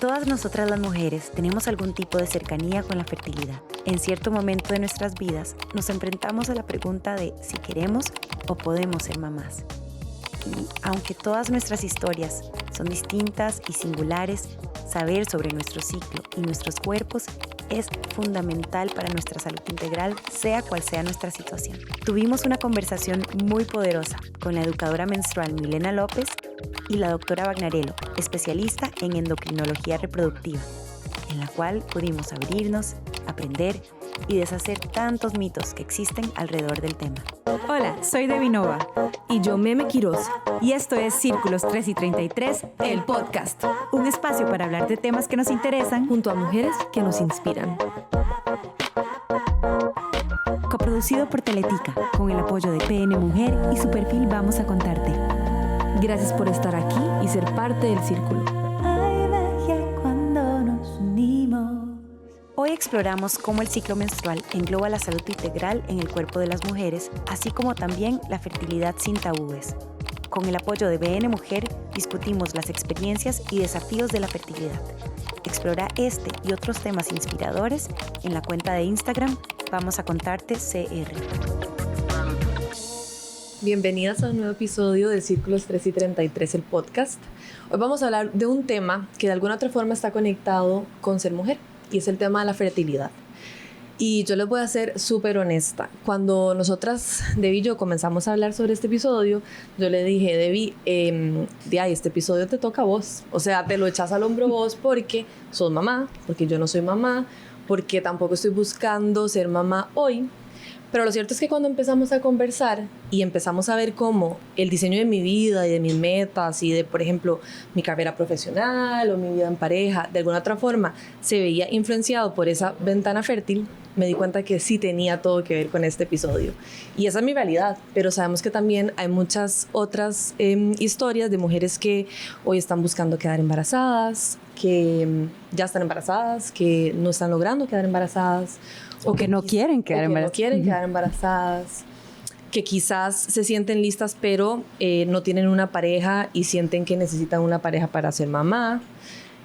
Todas nosotras las mujeres tenemos algún tipo de cercanía con la fertilidad. En cierto momento de nuestras vidas nos enfrentamos a la pregunta de si queremos o podemos ser mamás. Y aunque todas nuestras historias son distintas y singulares, saber sobre nuestro ciclo y nuestros cuerpos es fundamental para nuestra salud integral, sea cual sea nuestra situación. Tuvimos una conversación muy poderosa con la educadora menstrual Milena López y la doctora Bagnarello, especialista en endocrinología reproductiva, en la cual pudimos abrirnos, aprender y deshacer tantos mitos que existen alrededor del tema. Hola, soy Debbie Nova. Y yo, Meme Quiroz. Y esto es Círculos 3 y 33, el podcast. Un espacio para hablar de temas que nos interesan junto a mujeres que nos inspiran. Coproducido por Teletica, con el apoyo de PN Mujer y su perfil Vamos a Contarte. Gracias por estar aquí y ser parte del círculo. Hay magia cuando nos unimos. Hoy exploramos cómo el ciclo menstrual engloba la salud integral en el cuerpo de las mujeres, así como también la fertilidad sin tabúes. Con el apoyo de BN Mujer, discutimos las experiencias y desafíos de la fertilidad. Explora este y otros temas inspiradores en la cuenta de Instagram Vamos a Contarte CR. Bienvenidas a un nuevo episodio de Círculos 3 y 33, el podcast. Hoy vamos a hablar de un tema que de alguna otra forma está conectado con ser mujer, y es el tema de la fertilidad. Y yo les voy a ser súper honesta. Cuando nosotras, Debbie y yo, comenzamos a hablar sobre este episodio, yo le dije, Debbie, este episodio te toca a vos. O sea, te lo echas al hombro vos porque sos mamá, porque yo no soy mamá, porque tampoco estoy buscando ser mamá hoy. Pero lo cierto es que cuando empezamos a conversar y empezamos a ver cómo el diseño de mi vida y de mis metas y de, por ejemplo, mi carrera profesional o mi vida en pareja, de alguna otra forma se veía influenciado por esa ventana fértil, me di cuenta que sí tenía todo que ver con este episodio. Y esa es mi realidad, pero sabemos que también hay muchas otras historias de mujeres que hoy están buscando quedar embarazadas, que ya están embarazadas, que no están logrando quedar embarazadas, o que no quieren quedar embarazadas. No quieren quedar embarazadas, que quizás se sienten listas pero no tienen una pareja y sienten que necesitan una pareja para ser mamá.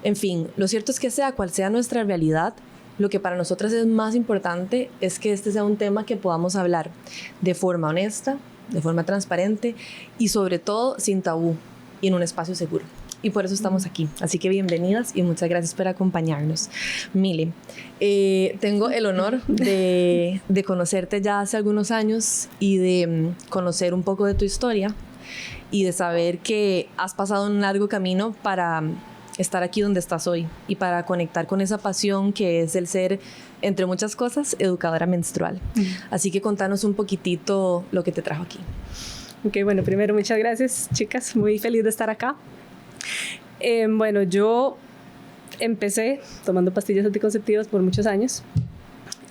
En fin, lo cierto es que sea cual sea nuestra realidad, lo que para nosotras es más importante es que este sea un tema que podamos hablar de forma honesta, de forma transparente y sobre todo sin tabú y en un espacio seguro. Y por eso estamos aquí. Así que bienvenidas y muchas gracias por acompañarnos. Mili, tengo el honor de conocerte ya hace algunos años y de conocer un poco de tu historia y de saber que has pasado un largo camino para estar aquí donde estás hoy y para conectar con esa pasión que es el ser, entre muchas cosas, educadora menstrual. Así que contanos un poquitito lo que te trajo aquí. Ok, bueno, primero muchas gracias, chicas. Muy feliz de estar acá. Bueno, yo empecé tomando pastillas anticonceptivas por muchos años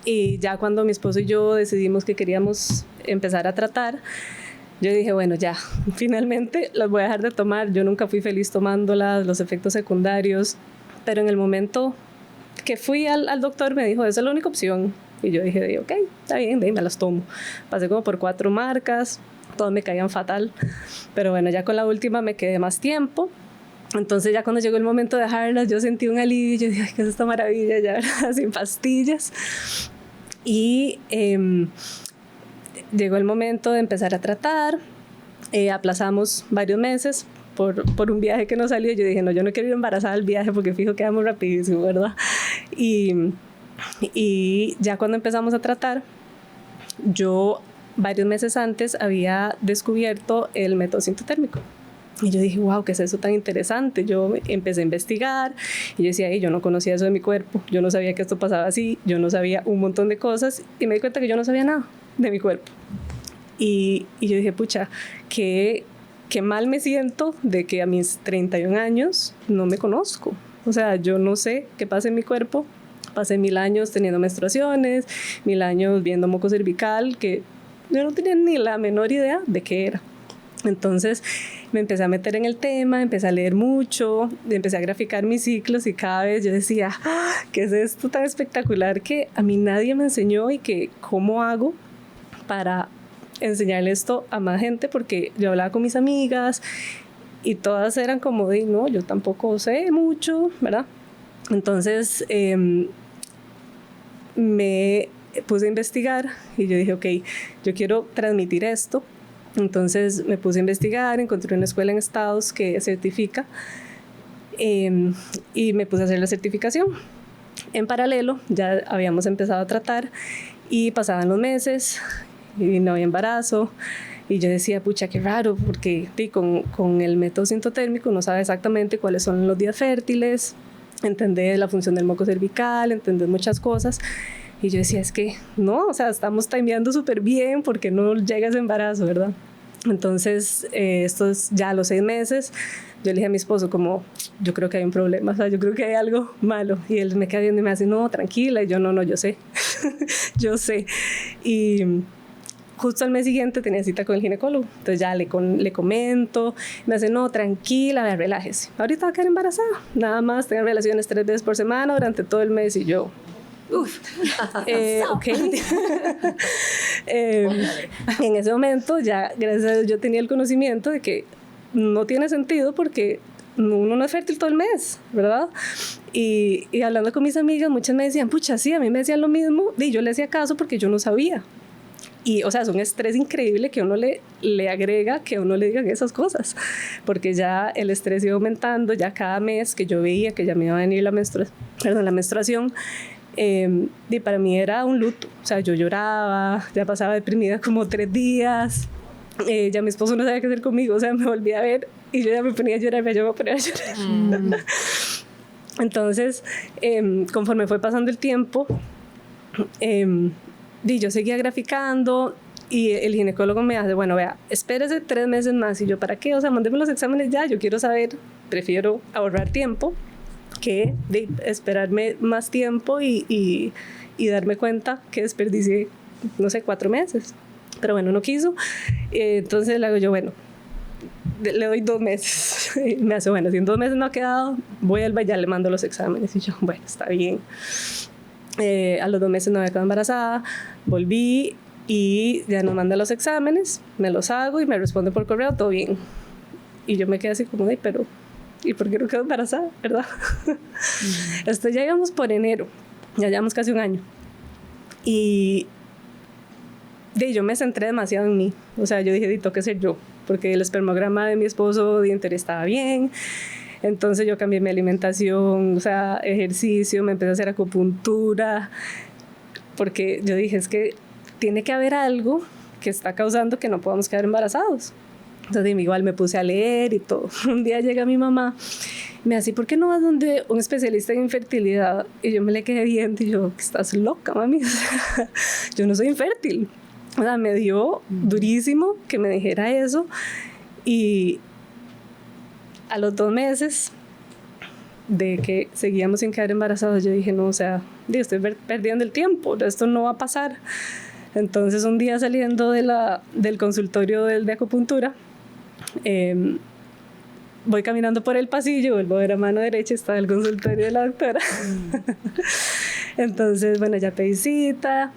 y ya cuando mi esposo y yo decidimos que queríamos empezar a tratar, yo dije, bueno, ya, finalmente las voy a dejar de tomar. Yo nunca fui feliz tomándolas, los efectos secundarios, pero en el momento que fui al doctor me dijo, esa es la única opción. Y yo dije, ok, está bien, me las tomo. Pasé como por 4 marcas, todas me caían fatal, pero bueno, ya con la última me quedé más tiempo. Entonces ya cuando llegó el momento de dejarlas, yo sentí un alivio, yo dije, ay, ¿qué es esta maravilla? Ya, ¿verdad? Sin pastillas. Y llegó el momento de empezar a tratar, aplazamos varios meses por un viaje que no salió. Yo dije, no, yo no quiero ir embarazada al viaje porque fijo que muy rapidísimo, ¿verdad? Y ya cuando empezamos a tratar, yo varios meses antes había descubierto el método sintotérmico. Y yo dije, wow, ¿qué es eso tan interesante? Yo empecé a investigar y yo decía, yo no conocía eso de mi cuerpo, yo no sabía que esto pasaba así, yo no sabía un montón de cosas y me di cuenta que yo no sabía nada de mi cuerpo. Y yo dije, pucha, qué mal me siento de que a mis 31 años no me conozco. O sea, yo no sé qué pasa en mi cuerpo. Pasé 1000 años teniendo menstruaciones, 1000 años viendo moco cervical, que yo no tenía ni la menor idea de qué era. Entonces me empecé a meter en el tema, empecé a leer mucho, empecé a graficar mis ciclos y cada vez yo decía, ¿qué es esto tan espectacular que a mí nadie me enseñó y que cómo hago para enseñarle esto a más gente? Porque yo hablaba con mis amigas y todas eran como de, no, yo tampoco sé mucho, ¿verdad? Entonces me puse a investigar y yo dije, ok, yo quiero transmitir esto. Entonces me puse a investigar, encontré una escuela en Estados que certifica y me puse a hacer la certificación. En paralelo ya habíamos empezado a tratar y pasaban los meses y no había embarazo. Y yo decía, pucha, qué raro, porque con el método sintotérmico uno sabe exactamente cuáles son los días fértiles, entender la función del moco cervical, entender muchas cosas. Y yo decía, es que no, o sea, estamos timeando súper bien porque no llega ese embarazo, ¿verdad? Entonces, estos ya a los 6 meses, yo le dije a mi esposo como, yo creo que hay un problema, o sea, yo creo que hay algo malo. Y él me queda viendo y me hace, no, tranquila. Y yo, no, yo sé, yo sé. Y justo al mes siguiente tenía cita con el ginecólogo. Entonces ya le comento, me hace, no, tranquila, vea, relájese. Ahorita va a quedar embarazada. Nada más tener relaciones 3 veces por semana durante todo el mes. Y yo, ok. En ese momento ya, gracias a Dios, yo tenía el conocimiento de que no tiene sentido porque uno no es fértil todo el mes, ¿verdad? Y hablando con mis amigas, muchas me decían, pucha, sí, a mí me decían lo mismo. Y yo le hacía caso porque yo no sabía. Y, o sea, es un estrés increíble que uno le agrega que a uno le digan esas cosas, porque ya el estrés iba aumentando, ya cada mes que yo veía que ya me iba a venir la menstruación, y para mí era un luto. O sea, yo lloraba, ya pasaba deprimida como 3 días, ya mi esposo no sabía qué hacer conmigo, o sea, me volvía a ver y yo ya me ponía a llorar, yo me ponía a llorar. Entonces, conforme fue pasando el tiempo, y yo seguía graficando y el ginecólogo me hace, bueno, vea, espérese 3 meses más. Y yo, ¿para qué? O sea, mándeme los exámenes ya, yo quiero saber, prefiero ahorrar tiempo que de esperarme más tiempo y darme cuenta que desperdicié, no sé, 4 meses. Pero bueno, no quiso. Entonces le hago yo, bueno, le doy 2 meses. Y me hace, bueno, si en 2 meses no ha quedado, vuelva y ya le mando los exámenes. Y yo, bueno, está bien. A los 2 meses no había quedado embarazada, volví y ya nos manda los exámenes, me los hago y me responde por correo, todo bien. Y yo me quedé así como, pero ¿y por qué no quedo embarazada, verdad? Esto ya íbamos por enero, ya llevamos casi 1 año. Y yo me centré demasiado en mí, o sea, yo dije, tengo que ser yo, porque el espermograma de mi esposo de interés estaba bien. Entonces yo cambié mi alimentación, o sea, ejercicio, me empecé a hacer acupuntura, porque yo dije, es que tiene que haber algo que está causando que no podamos quedar embarazados. Entonces igual me puse a leer y todo. Un día llega mi mamá, me dice, ¿por qué no vas donde un especialista en infertilidad? Y yo me le quedé viendo y yo, estás loca, mami, yo no soy infértil. O sea, me dio durísimo que me dijera eso. Y a los 2 meses de que seguíamos sin quedar embarazados, yo dije, no, o sea, estoy perdiendo el tiempo, esto no va a pasar. Entonces un día saliendo del consultorio de acupuntura, voy caminando por el pasillo, vuelvo a ver a mano derecha, está el consultorio de la doctora. Entonces, bueno, ya pedí cita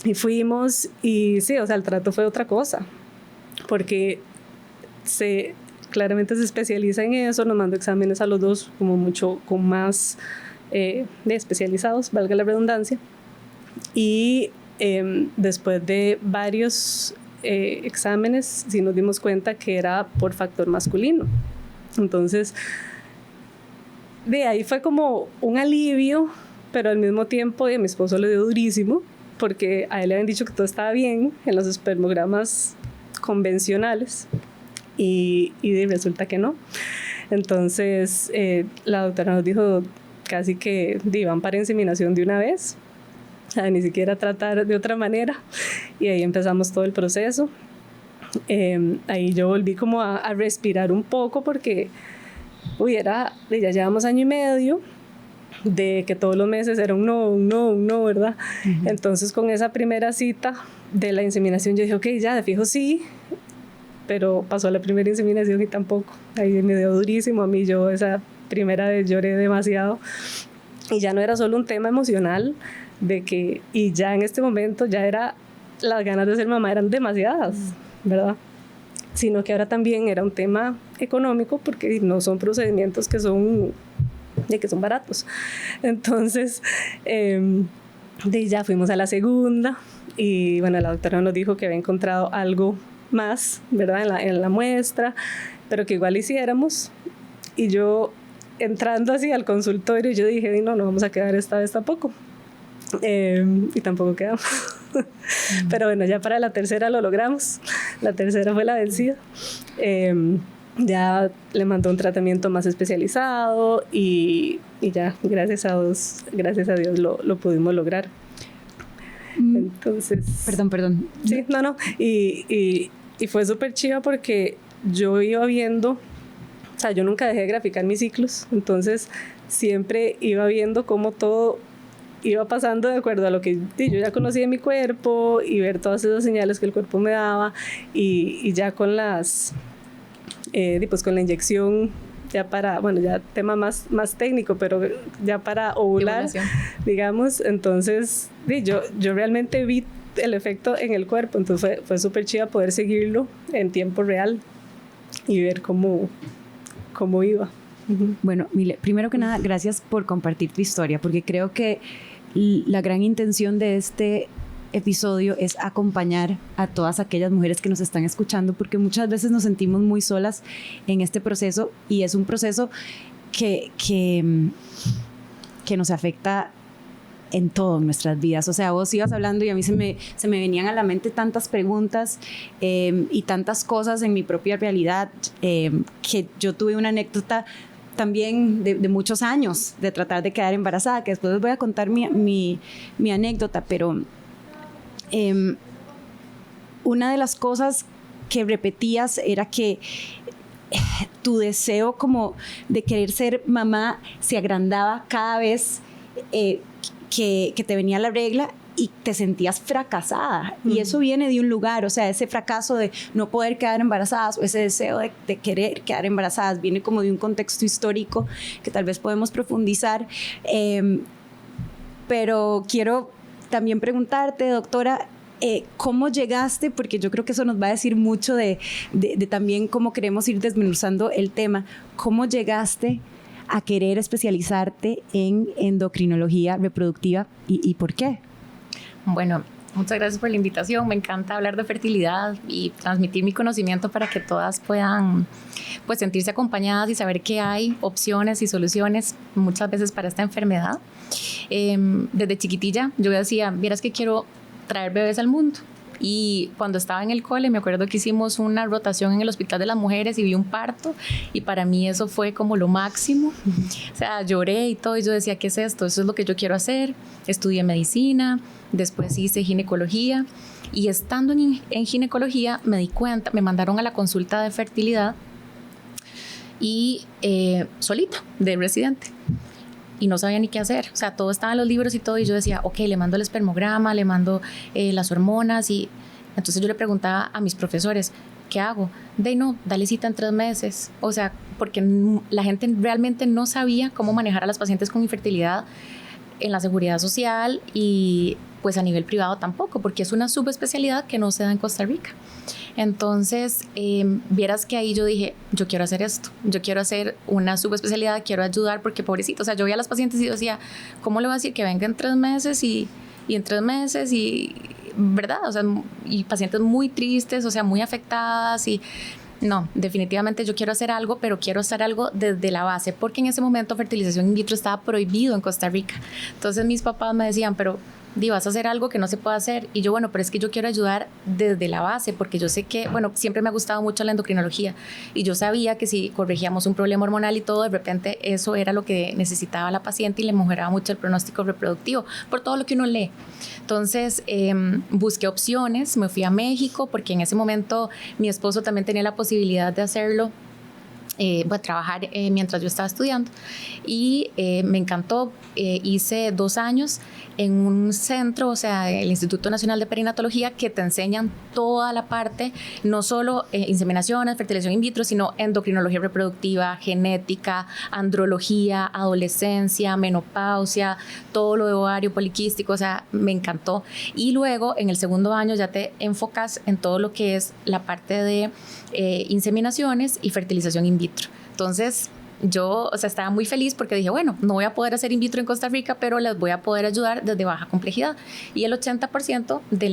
y fuimos y sí, o sea, el trato fue otra cosa, porque claramente se especializa en eso, nos mandó exámenes a los 2 como mucho con más especializados, valga la redundancia. Y después de varios exámenes sí nos dimos cuenta que era por factor masculino. Entonces de ahí fue como un alivio, pero al mismo tiempo a mi esposo le dio durísimo porque a él le habían dicho que todo estaba bien en los espermogramas convencionales y resulta que no. Entonces la doctora nos dijo casi que iban para inseminación de una vez, o sea, ni siquiera tratar de otra manera, y ahí empezamos todo el proceso. Ahí yo volví como a respirar un poco porque ya llevamos 1 año y medio de que todos los meses era un no, ¿verdad? Uh-huh. Entonces con esa primera cita de la inseminación yo dije, ok, ya de fijo sí, pero pasó la primera inseminación y tampoco, ahí me dio durísimo a mí. Yo esa primera vez lloré demasiado y ya no era solo un tema emocional y ya en este momento ya era, las ganas de ser mamá eran demasiadas, ¿verdad? Sino que ahora también era un tema económico porque no son procedimientos que son de que son baratos. Entonces, ya fuimos a la segunda y bueno, la doctora nos dijo que había encontrado algo más, ¿verdad? En la muestra, pero que igual hiciéramos. Y yo, entrando así al consultorio, yo dije, no vamos a quedar esta vez tampoco. Y tampoco quedamos. Pero bueno, ya para la tercera lo logramos. La tercera fue la vencida. Ya le mandó un tratamiento más especializado y ya, gracias a Dios lo pudimos lograr. Entonces... Perdón. Sí, no. Y fue súper chiva porque yo iba viendo, o sea, yo nunca dejé de graficar mis ciclos, entonces siempre iba viendo cómo todo iba pasando de acuerdo a lo que yo ya conocía de mi cuerpo y ver todas esas señales que el cuerpo me daba y ya con las... pues con la inyección ya para, bueno, ya tema más técnico, pero ya para ovular, digamos, entonces yo realmente vi el efecto en el cuerpo, entonces fue súper chido poder seguirlo en tiempo real y ver cómo iba. Bueno, Mile, primero que nada, gracias por compartir tu historia, porque creo que la gran intención de este episodio es acompañar a todas aquellas mujeres que nos están escuchando, porque muchas veces nos sentimos muy solas en este proceso y es un proceso que nos afecta en todo en nuestras vidas. O sea, vos ibas hablando y a mí se me venían a la mente tantas preguntas y tantas cosas en mi propia realidad, que yo tuve una anécdota también de muchos años de tratar de quedar embarazada, que después les voy a contar mi anécdota, pero una de las cosas que repetías era que tu deseo como de querer ser mamá se agrandaba cada vez que te venía la regla y te sentías fracasada. Y eso viene de un lugar, o sea, ese fracaso de no poder quedar embarazadas o ese deseo de querer quedar embarazadas viene como de un contexto histórico que tal vez podemos profundizar. Pero quiero también preguntarte, doctora, ¿cómo llegaste? Porque yo creo que eso nos va a decir mucho de también cómo queremos ir desmenuzando el tema. ¿Cómo llegaste a querer especializarte en endocrinología reproductiva y por qué? Bueno, muchas gracias por la invitación. Me encanta hablar de fertilidad y transmitir mi conocimiento para que todas puedan pues sentirse acompañadas y saber que hay opciones y soluciones muchas veces para esta enfermedad. Desde chiquitilla yo decía, vieras que quiero traer bebés al mundo. Y cuando estaba en el cole me acuerdo que hicimos una rotación en el Hospital de las Mujeres y vi un parto y para mí eso fue como lo máximo. O sea, lloré y todo y yo decía, ¿qué es esto? Eso es lo que yo quiero hacer. Estudié medicina, después hice ginecología y estando en ginecología me di cuenta, me mandaron a la consulta de fertilidad y solita, de residente. Y no sabía ni qué hacer, o sea, todo estaba en los libros y todo, y yo decía, ok, le mando el espermograma, le mando las hormonas, y entonces yo le preguntaba a mis profesores, ¿qué hago? Dale cita en 3 meses, o sea, porque la gente realmente no sabía cómo manejar a las pacientes con infertilidad en la seguridad social y pues a nivel privado tampoco, porque es una subespecialidad que no se da en Costa Rica. Entonces, vieras que ahí yo dije, yo quiero hacer esto, yo quiero hacer una subespecialidad, quiero ayudar, porque pobrecito, o sea, yo veía a las pacientes y yo decía, ¿cómo le voy a decir que venga en 3 meses y en 3 meses y, ¿verdad? O sea, y pacientes muy tristes, o sea, muy afectadas y... No, definitivamente yo quiero hacer algo, pero quiero hacer algo desde la base, porque en ese momento fertilización in vitro estaba prohibido en Costa Rica. Entonces mis papás me decían, pero vas a hacer algo que no se puede hacer. Y yo, bueno, pero es que yo quiero ayudar desde la base, porque yo sé que, bueno, siempre me ha gustado mucho la endocrinología y yo sabía que si corregíamos un problema hormonal y todo, de repente eso era lo que necesitaba la paciente y le mejoraba mucho el pronóstico reproductivo por todo lo que uno lee. Entonces busqué opciones, me fui a México porque en ese momento mi esposo también tenía la posibilidad de hacerlo. Trabajar mientras yo estaba estudiando y me encantó. Hice 2 años en un centro, o sea, el Instituto Nacional de Perinatología, que te enseñan toda la parte, no solo inseminaciones, fertilización in vitro, sino endocrinología reproductiva, genética, andrología, adolescencia, menopausia, todo lo de ovario poliquístico, o sea, me encantó. Y luego en el segundo año ya te enfocas en todo lo que es la parte de inseminaciones y fertilización in vitro. Entonces yo, o sea, estaba muy feliz porque dije, bueno, no voy a poder hacer in vitro en Costa Rica, pero les voy a poder ayudar desde baja complejidad. Y el 80% de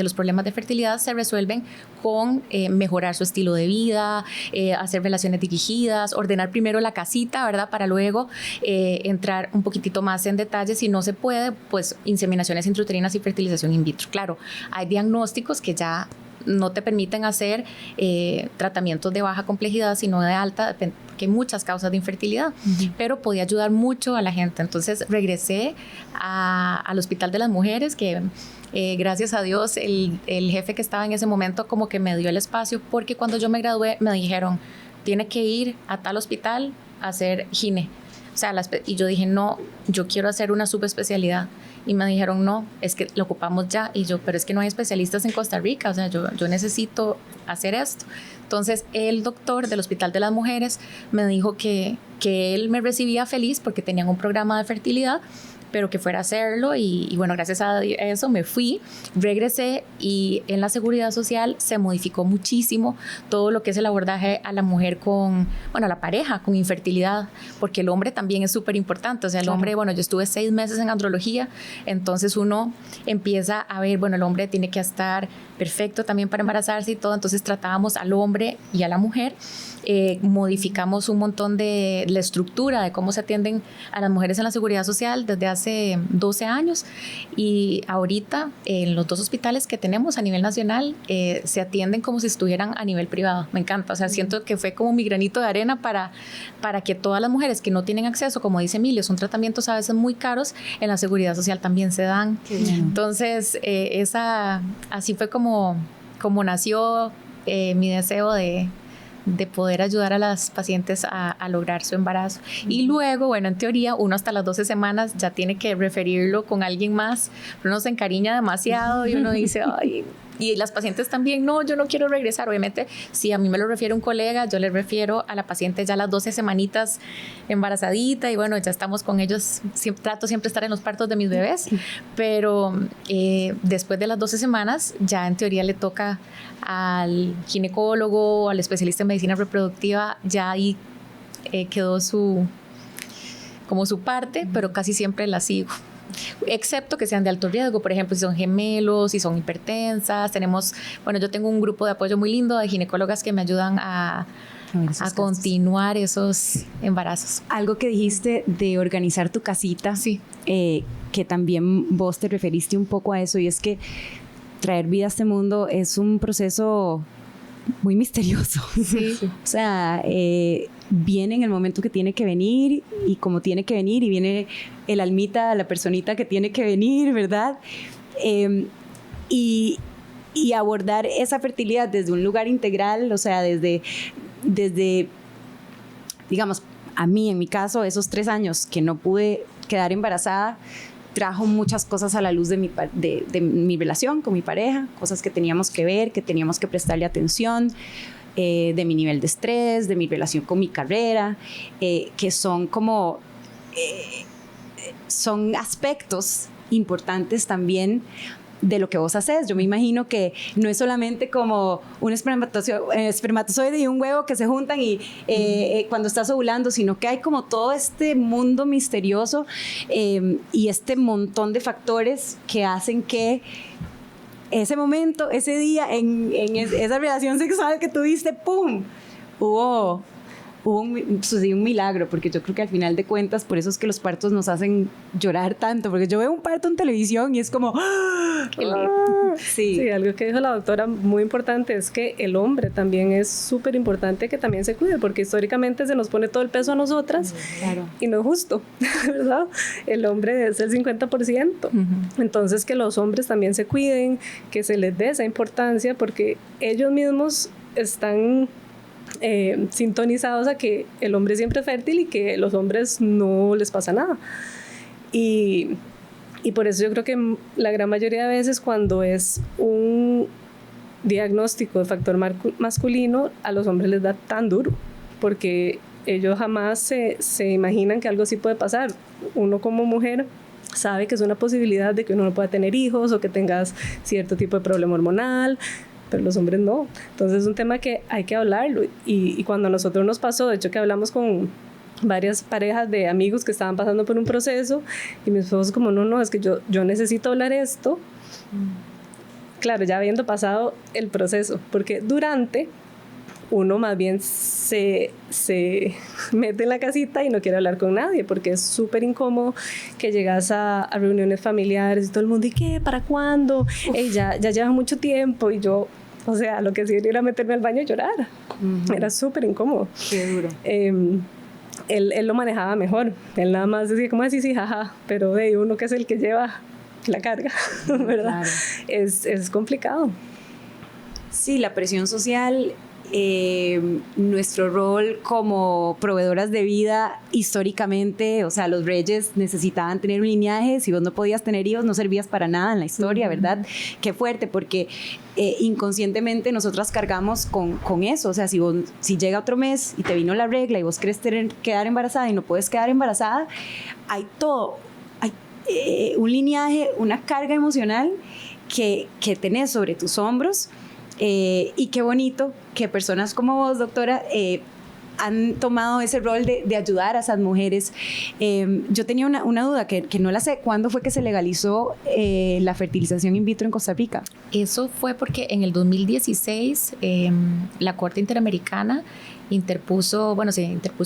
los problemas de fertilidad se resuelven con mejorar su estilo de vida, hacer relaciones dirigidas, ordenar primero la casita, ¿verdad? Para luego entrar un poquitito más en detalle. Si no se puede, pues inseminaciones intrauterinas y fertilización in vitro. Claro, hay diagnósticos que ya no te permiten hacer tratamientos de baja complejidad, sino de alta, porque hay muchas causas de infertilidad, pero podía ayudar mucho a la gente. Entonces regresé al Hospital de las Mujeres, que gracias a Dios el jefe que estaba en ese momento como que me dio el espacio, porque cuando yo me gradué me dijeron, tiene que ir a tal hospital a hacer gine. O sea, y yo dije, no, yo quiero hacer una subespecialidad. Y me dijeron, no, es que lo ocupamos ya. Y yo, pero es que no hay especialistas en Costa Rica, o sea, yo necesito hacer esto. Entonces, el doctor del Hospital de las Mujeres me dijo que él me recibía feliz porque tenían un programa de fertilidad, pero que fuera a hacerlo y bueno, gracias a eso me fui, regresé y en la seguridad social se modificó muchísimo todo lo que es el abordaje a la mujer a la pareja con infertilidad, porque el hombre también es súper importante, o sea, el hombre, bueno, yo estuve 6 meses en andrología, entonces uno empieza a ver, bueno, el hombre tiene que estar perfecto también para embarazarse y todo, entonces tratábamos al hombre y a la mujer, modificamos un montón de la estructura de cómo se atienden a las mujeres en la seguridad social desde hace 12 años y ahorita en los 2 hospitales que tenemos a nivel nacional se atienden como si estuvieran a nivel privado. Me encanta, o sea, siento que fue como mi granito de arena para que todas las mujeres que no tienen acceso, como dice Emilio, son tratamientos a veces muy caros, en la seguridad social también se dan. Entonces así fue como nació mi deseo de poder ayudar a las pacientes a lograr su embarazo. Y luego, bueno, en teoría, uno hasta las 12 semanas ya tiene que referirlo con alguien más, pero uno se encariña demasiado y uno dice, ay, y las pacientes también, no, yo no quiero regresar. Obviamente, si a mí me lo refiere un colega, yo le refiero a la paciente ya las 12 semanitas embarazadita y bueno, ya estamos con ellos, trato siempre estar en los partos de mis bebés, pero después de las 12 semanas ya en teoría le toca al ginecólogo, al especialista en medicina reproductiva, ya ahí quedó su parte, pero casi siempre la sigo. Excepto que sean de alto riesgo, por ejemplo, si son gemelos, si son hipertensas. Yo tengo un grupo de apoyo muy lindo de ginecólogas que me ayudan a continuar esos embarazos. Algo que dijiste de organizar tu casita, sí. Que también vos te referiste un poco a eso, y es que traer vida a este mundo es un proceso muy misterioso. Sí. O sea, viene en el momento que tiene que venir y como tiene que venir, y viene el almita, la personita que tiene que venir, ¿verdad? Y abordar esa fertilidad desde un lugar integral, o sea, desde digamos, a mí, en mi caso, esos 3 años que no pude quedar embarazada, trajo muchas cosas a la luz de mi relación con mi pareja, cosas que teníamos que ver, que teníamos que prestarle atención, de mi nivel de estrés, de mi relación con mi carrera, que son como, son aspectos importantes también de lo que vos haces. Yo me imagino que no es solamente como un espermatozoide y un huevo que se juntan y cuando estás ovulando, sino que hay como todo este mundo misterioso y este montón de factores que hacen que ese momento, ese día, en esa relación sexual que tuviste, ¡pum!, sucedió un milagro, porque yo creo que al final de cuentas, por eso es que los partos nos hacen llorar tanto, porque yo veo un parto en televisión y es como sí, algo que dijo la doctora muy importante es que el hombre también es súper importante que también se cuide, porque históricamente se nos pone todo el peso a nosotras, claro, y no es justo, ¿verdad? El hombre es el 50%, entonces que los hombres también se cuiden, que se les dé esa importancia, porque ellos mismos están sintonizados a que el hombre siempre es fértil y que los hombres no les pasa nada. Y por eso yo creo que la gran mayoría de veces cuando es un diagnóstico de factor masculino, a los hombres les da tan duro, porque ellos jamás se imaginan que algo así puede pasar. Uno como mujer sabe que es una posibilidad de que uno no pueda tener hijos o que tengas cierto tipo de problema hormonal, pero los hombres no. Entonces es un tema que hay que hablarlo, y cuando a nosotros nos pasó, de hecho que hablamos con varias parejas de amigos que estaban pasando por un proceso y mi esposo como, no, es que yo necesito hablar esto. Claro, ya habiendo pasado el proceso, porque durante uno más bien se mete en la casita y no quiere hablar con nadie, porque es súper incómodo que llegas a reuniones familiares y todo el mundo, ¿y qué? ¿Para cuándo? Ya lleva mucho tiempo, y yo, o sea, lo que sí era meterme al baño y llorar. Era súper incómodo. Qué duro. Él lo manejaba mejor, él nada más decía como así, sí, jaja, pero de uno que es el que lleva la carga, ¿verdad? Claro. Es complicado. Sí, la presión social, nuestro rol como proveedoras de vida históricamente, o sea, los reyes necesitaban tener un linaje, si vos no podías tener hijos no servías para nada en la historia, ¿verdad? Qué fuerte, porque inconscientemente nosotras cargamos con eso, o sea, si llega otro mes y te vino la regla y vos querés quedar embarazada y no puedes quedar embarazada, hay todo, hay un linaje, una carga emocional que tenés sobre tus hombros. Y qué bonito que personas como vos, doctora, han tomado ese rol de ayudar a esas mujeres. Yo tenía una duda que no la sé. ¿Cuándo fue que se legalizó la fertilización in vitro en Costa Rica? Eso fue porque en el 2016 la Corte Interamericana se interpuso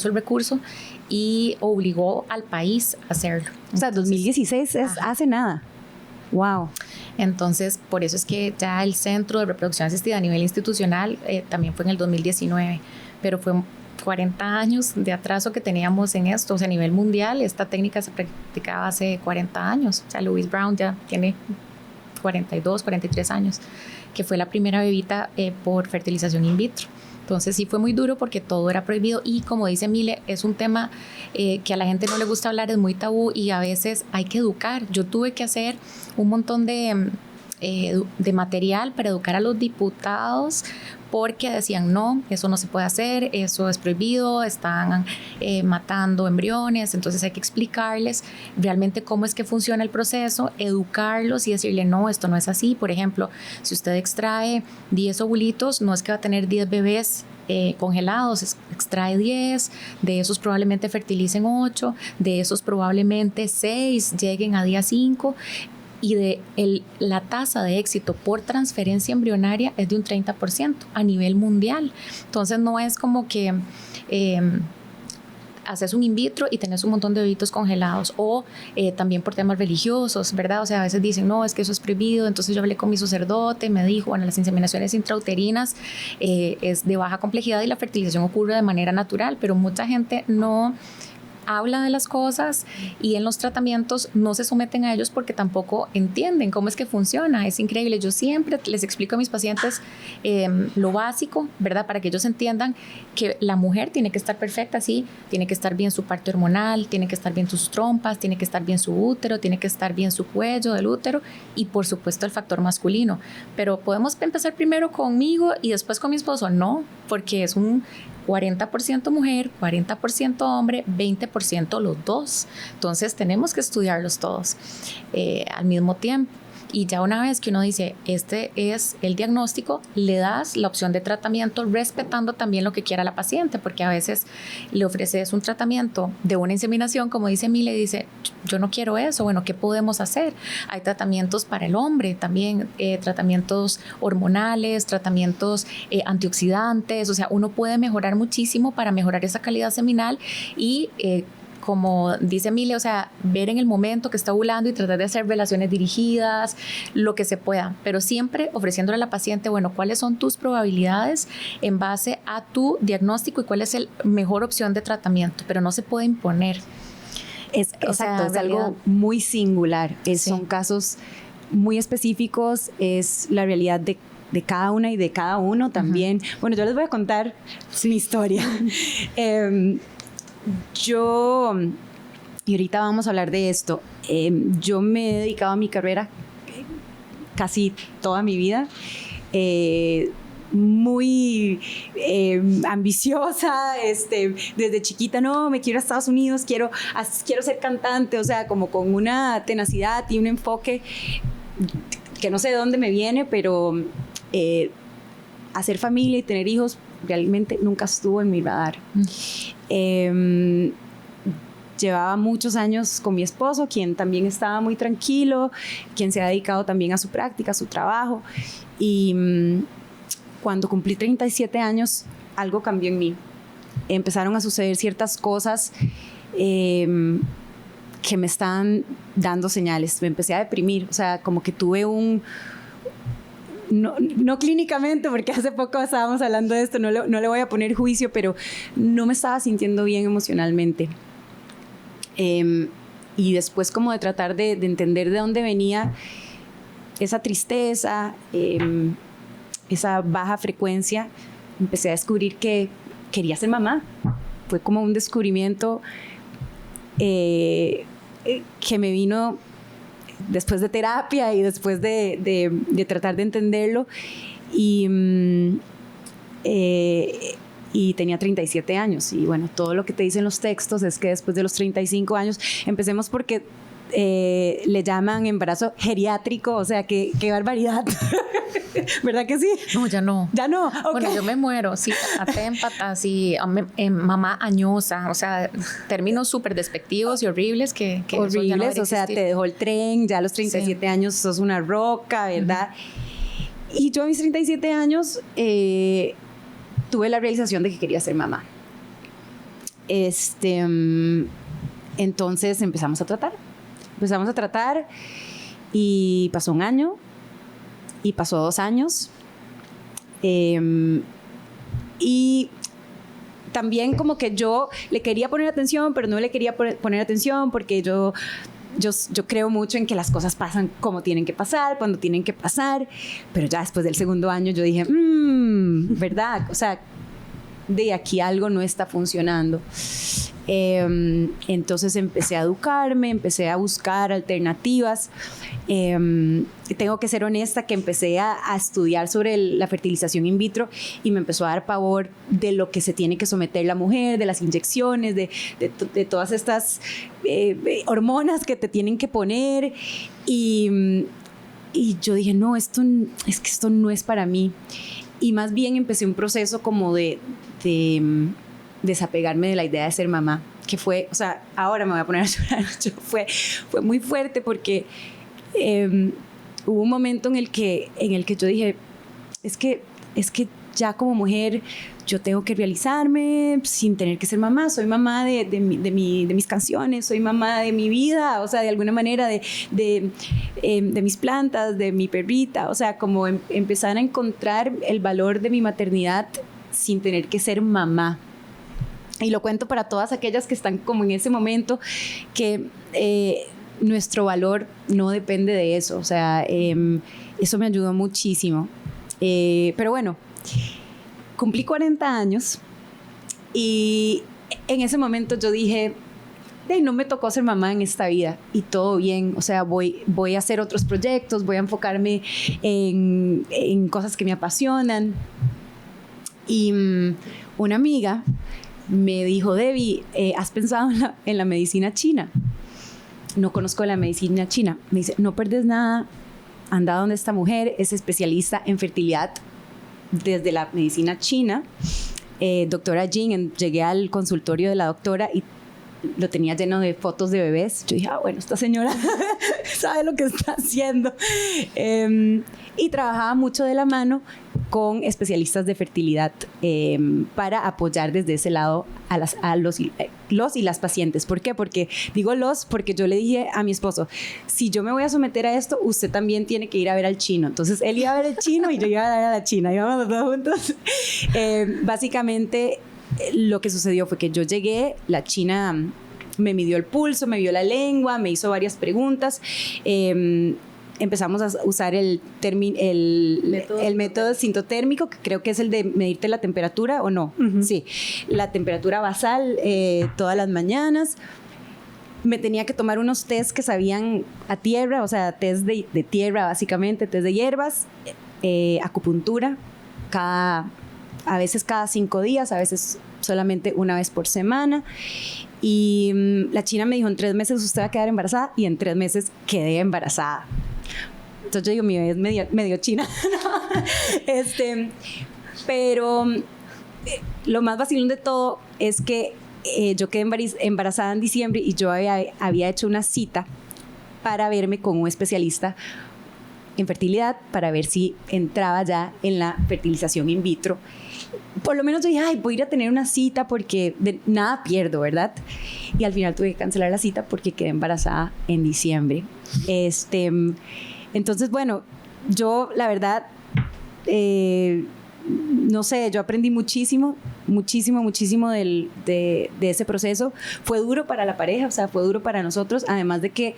el recurso y obligó al país a hacerlo. O sea, 2016 es hace nada. Wow. Entonces, por eso es que ya el Centro de Reproducción Asistida a nivel institucional también fue en el 2019, pero fue 40 años de atraso que teníamos en esto. O sea, a nivel mundial, esta técnica se practicaba hace 40 años. O sea, Louise Brown ya tiene 42, 43 años, que fue la primera bebita por fertilización in vitro. Entonces sí fue muy duro porque todo era prohibido y como dice Mile, es un tema que a la gente no le gusta hablar, es muy tabú y a veces hay que educar. Yo tuve que hacer un montón de material para educar a los diputados porque decían no, eso no se puede hacer, eso es prohibido, están matando embriones, entonces hay que explicarles realmente cómo es que funciona el proceso, educarlos y decirle no, esto no es así. Por ejemplo, si usted extrae 10 ovulitos, no es que va a tener 10 bebés congelados, extrae 10, de esos probablemente fertilicen 8, de esos probablemente 6 lleguen a día 5, y la tasa de éxito por transferencia embrionaria es de un 30% a nivel mundial. Entonces no es como que haces un in vitro y tenés un montón de bebitos congelados, o también por temas religiosos, ¿verdad? O sea, a veces dicen, no, es que eso es prohibido. Entonces yo hablé con mi sacerdote, me dijo, bueno, las inseminaciones intrauterinas es de baja complejidad y la fertilización ocurre de manera natural, pero mucha gente no habla de las cosas y en los tratamientos no se someten a ellos porque tampoco entienden cómo es que funciona. Es increíble. Yo siempre les explico a mis pacientes lo básico, ¿verdad? Para que ellos entiendan que la mujer tiene que estar perfecta, sí, tiene que estar bien su parte hormonal, tiene que estar bien sus trompas, tiene que estar bien su útero, tiene que estar bien su cuello del útero y por supuesto el factor masculino. Pero podemos empezar primero conmigo y después con mi esposo. No, porque es un 40% mujer, 40% hombre, 20% los dos. Entonces tenemos que estudiarlos todos al mismo tiempo. Y ya una vez que uno dice, este es el diagnóstico, le das la opción de tratamiento respetando también lo que quiera la paciente, porque a veces le ofreces un tratamiento de una inseminación, como dice Mile, y dice, yo no quiero eso. Bueno, ¿qué podemos hacer? Hay tratamientos para el hombre también, tratamientos hormonales, tratamientos antioxidantes. O sea, uno puede mejorar muchísimo para mejorar esa calidad seminal y como dice Mile, o sea, ver en el momento que está ovulando y tratar de hacer relaciones dirigidas, lo que se pueda, pero siempre ofreciéndole a la paciente, bueno, ¿cuáles son tus probabilidades en base a tu diagnóstico y cuál es la mejor opción de tratamiento? Pero no se puede imponer. Exacto, es algo muy singular, son casos muy específicos, es la realidad de cada una y de cada uno también. Bueno, yo les voy a contar mi historia. Y ahorita vamos a hablar de esto, yo me he dedicado a mi carrera casi toda mi vida, muy ambiciosa, desde chiquita, no, me quiero a Estados Unidos, quiero ser cantante, o sea, como con una tenacidad y un enfoque que no sé de dónde me viene, pero hacer familia y tener hijos realmente nunca estuvo en mi radar. Llevaba muchos años con mi esposo, quien también estaba muy tranquilo, quien se ha dedicado también a su práctica, a su trabajo. Y cuando cumplí 37 años, algo cambió en mí. Empezaron a suceder ciertas cosas que me estaban dando señales. Me empecé a deprimir, o sea, como que tuve no clínicamente, porque hace poco estábamos hablando de esto, no le voy a poner juicio, pero no me estaba sintiendo bien emocionalmente. Y después como de tratar de entender de dónde venía esa tristeza, esa baja frecuencia, empecé a descubrir que quería ser mamá. Fue como un descubrimiento que me vino después de terapia y después de tratar de entenderlo. Y tenía 37 años. Y bueno, todo lo que te dicen los textos es que después de los 35 años, empecemos porque le llaman embarazo geriátrico, o sea, qué barbaridad. ¿Verdad que sí? No, ya no. ¿Ya no? Okay. Bueno, yo me muero, sí, atémpata, sí, mamá añosa, o sea, términos súper despectivos y horribles que horribles, ya no o sea, te dejó el tren, ya a los 37 años sos una roca, ¿verdad? Y yo a mis 37 años tuve la realización de que quería ser mamá. Entonces empezamos a tratar y pasó un año y pasó 2 años y también como que yo le quería poner atención, pero no le quería poner atención porque yo creo mucho en que las cosas pasan como tienen que pasar, cuando tienen que pasar, pero ya después del segundo año yo dije, ¿verdad? O sea, de aquí algo no está funcionando. Entonces empecé a educarme, empecé a buscar alternativas. Tengo que ser honesta que empecé a estudiar sobre la fertilización in vitro y me empezó a dar pavor de lo que se tiene que someter la mujer, de las inyecciones, de todas estas hormonas que te tienen que poner. Y yo dije, no, esto no es para mí. Y más bien empecé un proceso como de desapegarme de la idea de ser mamá, que fue, o sea, ahora me voy a poner a llorar. Fue muy fuerte porque hubo un momento en el que yo dije, es que ya como mujer yo tengo que realizarme sin tener que ser mamá. Soy mamá de mis canciones, soy mamá de mi vida, o sea, de alguna manera de mis plantas, de mi perrita, o sea, como empezar a encontrar el valor de mi maternidad sin tener que ser mamá. Y lo cuento para todas aquellas que están como en ese momento que nuestro valor no depende de eso. O sea, eso me ayudó muchísimo. Pero bueno, cumplí 40 años y en ese momento yo dije, no me tocó ser mamá en esta vida y todo bien. O sea, voy a hacer otros proyectos, voy a enfocarme en cosas que me apasionan. Y una amiga me dijo, Debbie, ¿has pensado en la medicina china? No conozco la medicina china. Me dice, no perdes nada, anda donde esta mujer es especialista en fertilidad desde la medicina china. Doctora Jing, llegué al consultorio de la doctora y lo tenía lleno de fotos de bebés. Yo dije, bueno, esta señora sabe lo que está haciendo. Y trabajaba mucho de la mano con especialistas de fertilidad para apoyar desde ese lado a los y las pacientes. ¿Por qué? Porque yo le dije a mi esposo, si yo me voy a someter a esto, usted también tiene que ir a ver al chino. Entonces él iba a ver al chino y yo iba a ver a la china, íbamos los dos juntos. Básicamente lo que sucedió fue que yo llegué, la china me midió el pulso, me vio la lengua, me hizo varias preguntas. Empezamos a usar el método sintotérmico, que creo que es el de medirte la temperatura, ¿o no? Sí, la temperatura basal todas las mañanas. Me tenía que tomar unos test que sabían a tierra, o sea, test de tierra básicamente, test de hierbas, acupuntura, a veces cada 5 días, a veces solamente una vez por semana. Y la china me dijo, en 3 meses usted va a quedar embarazada, y en 3 meses quedé embarazada. Entonces yo digo, mi bebé es medio china. Pero lo más vacilón de todo es que yo quedé embarazada en diciembre y yo había hecho una cita para verme con un especialista en fertilidad para ver si entraba ya en la fertilización in vitro. Por lo menos yo dije, voy a ir a tener una cita porque de nada pierdo, ¿verdad? Y al final tuve que cancelar la cita porque quedé embarazada en diciembre. Entonces, bueno, yo la verdad, no sé, yo aprendí muchísimo de ese proceso. Fue duro para la pareja, o sea, fue duro para nosotros, además de que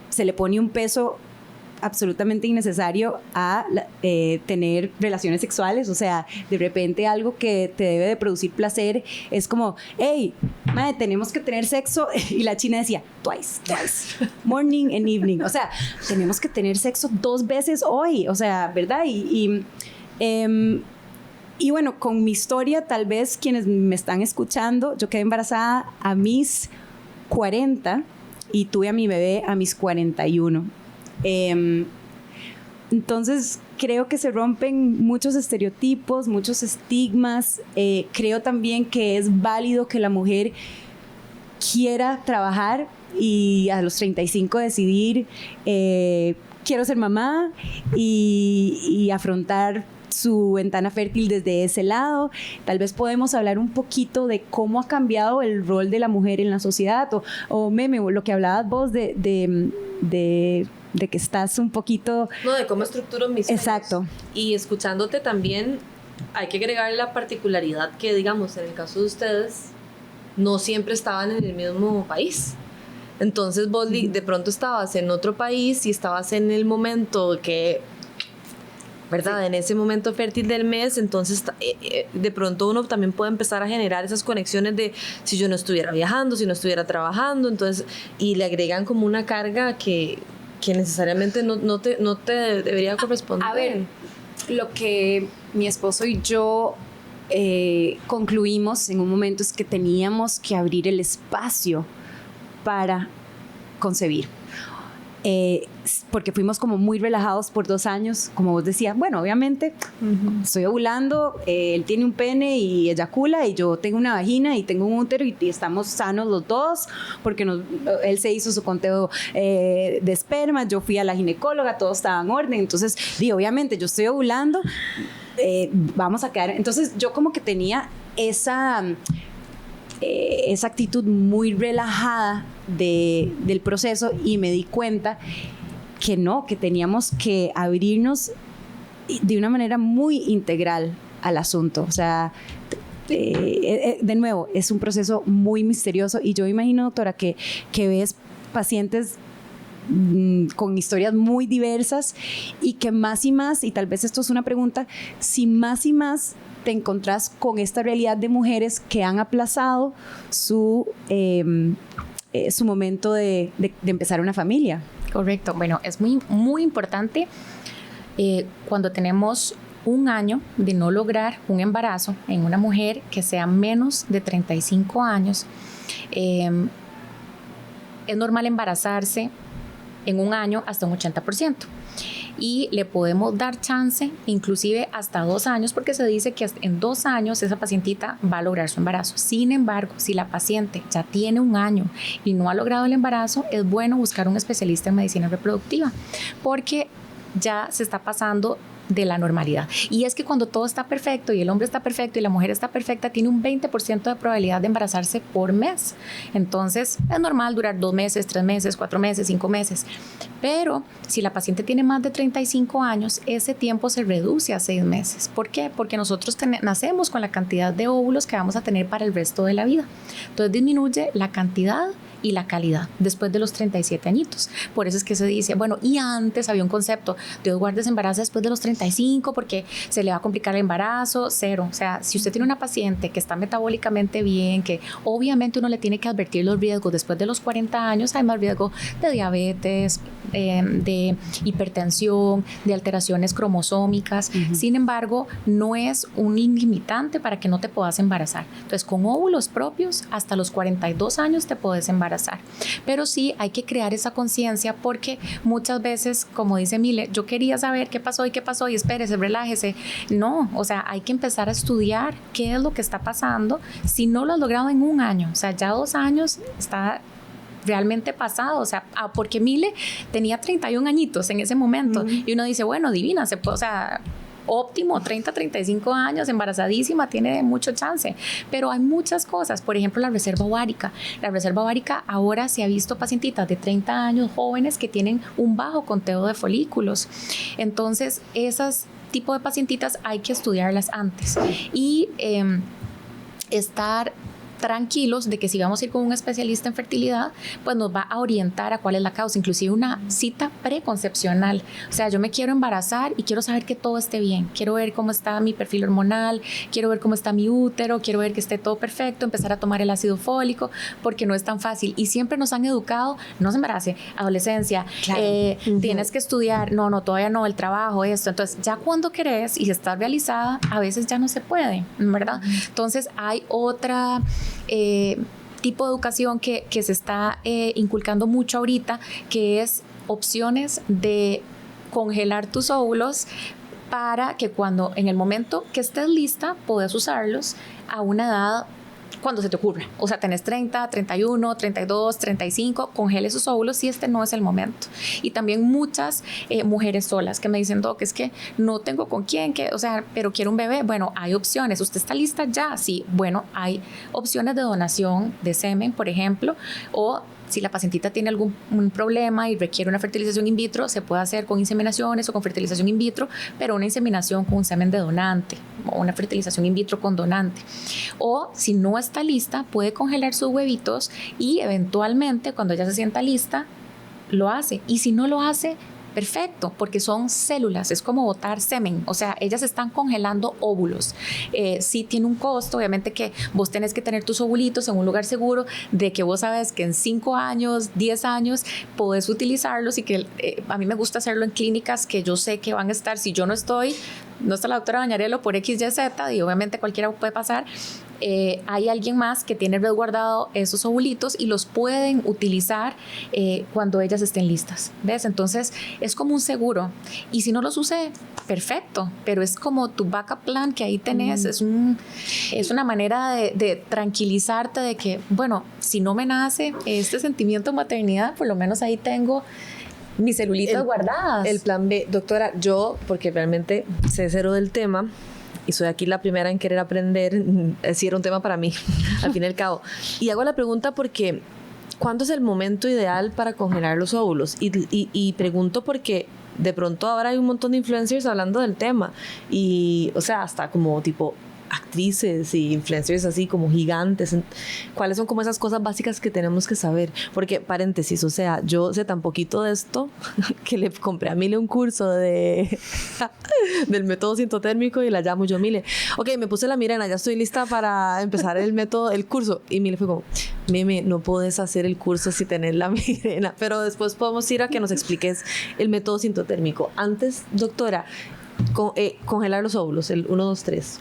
se le pone un peso absolutamente innecesario a tener relaciones sexuales. O sea, de repente algo que te debe de producir placer es como, hey, madre, tenemos que tener sexo. Y la china decía, twice, morning and evening. O sea, tenemos que tener sexo 2 veces hoy. O sea, ¿verdad? Y bueno, con mi historia, tal vez quienes me están escuchando, yo quedé embarazada a mis 40 y tuve a mi bebé a mis 41. Entonces creo que se rompen muchos estereotipos, muchos estigmas. Creo también que es válido que la mujer quiera trabajar y a los 35 decidir quiero ser mamá y afrontar su ventana fértil desde ese lado. Tal vez podemos hablar un poquito de cómo ha cambiado el rol de la mujer en la sociedad o Meme, lo que hablabas vos de que estás un poquito... No, de cómo estructuro mis sueños. Exacto. Y escuchándote también, hay que agregar la particularidad que, digamos, en el caso de ustedes, no siempre estaban en el mismo país. Entonces vos de pronto estabas en otro país y estabas en el momento que... ¿verdad? Sí. En ese momento fértil del mes, entonces de pronto uno también puede empezar a generar esas conexiones de si yo no estuviera viajando, si no estuviera trabajando, entonces, y le agregan como una carga que necesariamente no te debería corresponder. A ver, lo que mi esposo y yo concluimos en un momento es que teníamos que abrir el espacio para concebir. Porque fuimos como muy relajados por 2 años, como vos decías, bueno, obviamente estoy ovulando, él tiene un pene y eyacula y yo tengo una vagina y tengo un útero y estamos sanos los dos, porque él se hizo su conteo de esperma, yo fui a la ginecóloga, todo estaba en orden, entonces obviamente yo estoy ovulando, vamos a quedar, entonces yo como que tenía esa actitud muy relajada del proceso y me di cuenta que teníamos que abrirnos de una manera muy integral al asunto. O sea, de nuevo, es un proceso muy misterioso y yo imagino, doctora, que ves pacientes con historias muy diversas y que más y más, y tal vez esto es una pregunta, si más y más te encontrás con esta realidad de mujeres que han aplazado su momento de empezar una familia. Correcto. Bueno, es muy, muy importante cuando tenemos 1 año de no lograr un embarazo en una mujer que sea menos de 35 años. Es normal embarazarse en 1 año hasta un 80%. Y le podemos dar chance inclusive hasta 2 años porque se dice que en 2 años esa pacientita va a lograr su embarazo. Sin embargo, si la paciente ya tiene 1 año y no ha logrado el embarazo, es bueno buscar un especialista en medicina reproductiva porque ya se está pasando de la normalidad. Y es que cuando todo está perfecto y el hombre está perfecto y la mujer está perfecta, tiene un 20% de probabilidad de embarazarse por mes. Entonces es normal durar 2 meses, 3 meses, 4 meses, 5 meses. Pero si la paciente tiene más de 35 años, ese tiempo se reduce a 6 meses. ¿Por qué? Porque nosotros nacemos con la cantidad de óvulos que vamos a tener para el resto de la vida. Entonces disminuye la cantidad y la calidad después de los 37 añitos. Por eso es que se dice, bueno, y antes había un concepto, Dios guarde se embaraza después de los 35 porque se le va a complicar el embarazo. Cero. O sea, si usted tiene una paciente que está metabólicamente bien, que obviamente uno le tiene que advertir los riesgos después de los 40 años, hay más riesgo de diabetes, de hipertensión, de alteraciones cromosómicas. Sin embargo, no es un limitante para que no te puedas embarazar. Entonces, con óvulos propios, hasta los 42 años te puedes embarazar. embarazar. Pero sí hay que crear esa conciencia, porque muchas veces, como dice Mile, yo quería saber qué pasó y espérese, relájese. No, o sea, hay que empezar a estudiar qué es lo que está pasando. Si no lo has logrado en un año, o sea, ya 2 años está realmente pasado, o sea, porque Mile tenía 31 añitos en ese momento, y uno dice, bueno, divina, se puede, o sea, óptimo, 30, 35 años, embarazadísima, tiene mucho chance, pero hay muchas cosas, por ejemplo, la reserva ovárica. La reserva ovárica, ahora se ha visto pacientitas de 30 años jóvenes que tienen un bajo conteo de folículos. Entonces, esas tipo de pacientitas hay que estudiarlas antes y estar tranquilos de que si vamos a ir con un especialista en fertilidad, pues nos va a orientar a cuál es la causa, inclusive una cita preconcepcional. O sea, yo me quiero embarazar y quiero saber que todo esté bien, quiero ver cómo está mi perfil hormonal, quiero ver cómo está mi útero, quiero ver que esté todo perfecto, empezar a tomar el ácido fólico, porque no es tan fácil. Y siempre nos han educado, no se embarace, adolescencia, claro. Tienes que estudiar, no, todavía no, el trabajo, esto. Entonces, ya cuando querés y estás realizada, a veces ya no se puede, ¿verdad? Entonces, hay otra tipo de educación que se está inculcando mucho ahorita, que es opciones de congelar tus óvulos para que cuando, en el momento que estés lista, puedas usarlos a una edad cuando se te ocurra. O sea, tenés 30, 31, 32, 35, congele esos óvulos si este no es el momento. Y también muchas mujeres solas que me dicen, Doc, es que no tengo con quién, o sea, pero quiero un bebé. Bueno, hay opciones. ¿Usted está lista ya? Sí. Bueno, hay opciones de donación de semen, por ejemplo, o si la pacientita tiene algún problema y requiere una fertilización in vitro, se puede hacer con inseminaciones o con fertilización in vitro, pero una inseminación con un semen de donante o una fertilización in vitro con donante. O si no está lista, puede congelar sus huevitos y eventualmente, cuando ella se sienta lista, lo hace. Y si no lo hace, perfecto, porque son células, es como botar semen, o sea, ellas están congelando óvulos. Sí tiene un costo, obviamente, que vos tenés que tener tus ovulitos en un lugar seguro, de que vos sabes que en 5 años, 10 años podés utilizarlos, y que a mí me gusta hacerlo en clínicas que yo sé que van a estar, si yo no estoy, no está la doctora Bañarello por X, Y, Z, y obviamente cualquiera puede pasar. Hay alguien más que tiene resguardado esos ovulitos y los pueden utilizar cuando ellas estén listas, ¿ves? Entonces es como un seguro, y si no los usé, perfecto, pero es como tu backup plan que ahí tenés. Es una manera de tranquilizarte de que, bueno, si no me nace este sentimiento de maternidad, por lo menos ahí tengo mis celulitas guardadas. El plan B, doctora, yo, porque realmente sé cero del tema y soy aquí la primera en querer aprender, sí era un tema para mí, al fin y al cabo. Y hago la pregunta porque, ¿cuándo es el momento ideal para congelar los óvulos? Y pregunto porque de pronto ahora hay un montón de influencers hablando del tema, y, o sea, hasta como tipo actrices y influencers así como gigantes. ¿Cuáles son como esas cosas básicas que tenemos que saber? Porque, paréntesis, o sea, yo sé tan poquito de esto que le compré a Mile un curso del método sintotérmico y la llamo yo, Mile, ok, me puse la Mirena, ya estoy lista para empezar el curso. Y Mile fue como, Meme, no puedes hacer el curso si tenés la Mirena, pero después podemos ir a que nos expliques el método sintotérmico. Antes, doctora, congelar los óvulos, el 1, 2, 3.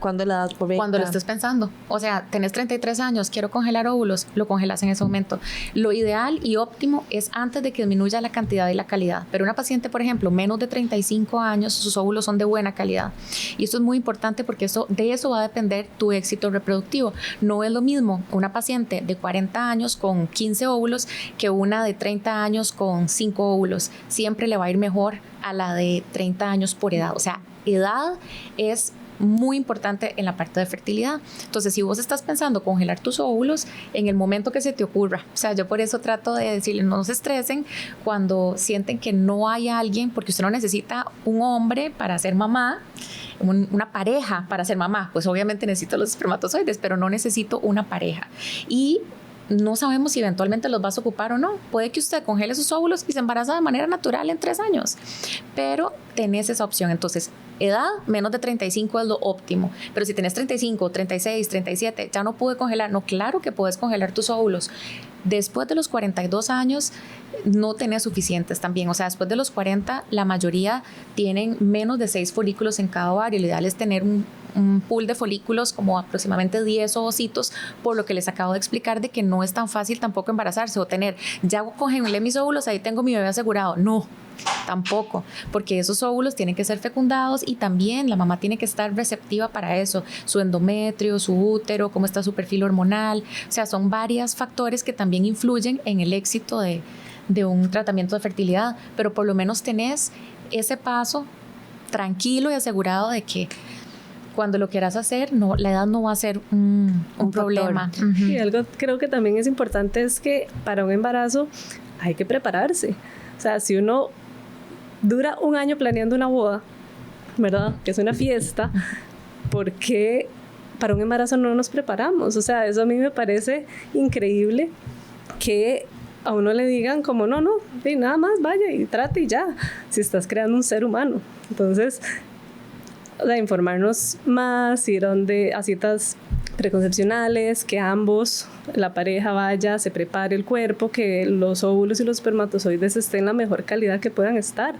¿Cuándo la edad correcta? Cuando lo estés pensando. O sea, tenés 33 años, quiero congelar óvulos, lo congelas en ese momento. Lo ideal y óptimo es antes de que disminuya la cantidad y la calidad. Pero una paciente, por ejemplo, menos de 35 años, sus óvulos son de buena calidad. Y esto es muy importante porque de eso va a depender tu éxito reproductivo. No es lo mismo una paciente de 40 años con 15 óvulos que una de 30 años con 5 óvulos. Siempre le va a ir mejor a la de 30 años por edad. O sea, edad es muy importante en la parte de fertilidad. Entonces, si vos estás pensando congelar tus óvulos, en el momento que se te ocurra. O sea, yo por eso trato de decirles, no se estresen cuando sienten que no hay alguien, porque usted no necesita un hombre para ser mamá, una pareja para ser mamá. Pues obviamente necesito los espermatozoides, pero no necesito una pareja. Y no sabemos si eventualmente los vas a ocupar o no. Puede que usted congele sus óvulos y se embaraza de manera natural en 3 años, pero tenés esa opción. Entonces, edad menos de 35 es lo óptimo, pero si tenés 35, 36, 37, ya no pude congelar. No, claro que puedes congelar tus óvulos. Después de los 42 años no tenés suficientes también. O sea, después de los 40 la mayoría tienen menos de 6 folículos en cada ovario. Lo ideal es tener un pool de folículos, como aproximadamente 10 ovocitos, por lo que les acabo de explicar de que no es tan fácil tampoco embarazarse o tener, ya congelé mis óvulos, ahí tengo mi bebé asegurado. No, tampoco, porque esos óvulos tienen que ser fecundados y también la mamá tiene que estar receptiva para eso, su endometrio, su útero, cómo está su perfil hormonal, o sea, son varios factores que también influyen en el éxito de un tratamiento de fertilidad, pero por lo menos tenés ese paso tranquilo y asegurado de que cuando lo quieras hacer, no, la edad no va a ser un problema. Y algo creo que también es importante es que para un embarazo hay que prepararse. O sea, si uno dura un año planeando una boda, ¿verdad? Que es una fiesta, ¿por qué para un embarazo no nos preparamos? O sea, eso a mí me parece increíble que a uno le digan como no, nada más vaya y trate y ya, si estás creando un ser humano. Entonces, o sea, informarnos más, ir a citas preconcepcionales, que ambos, la pareja vaya, se prepare el cuerpo, que los óvulos y los espermatozoides estén en la mejor calidad que puedan estar,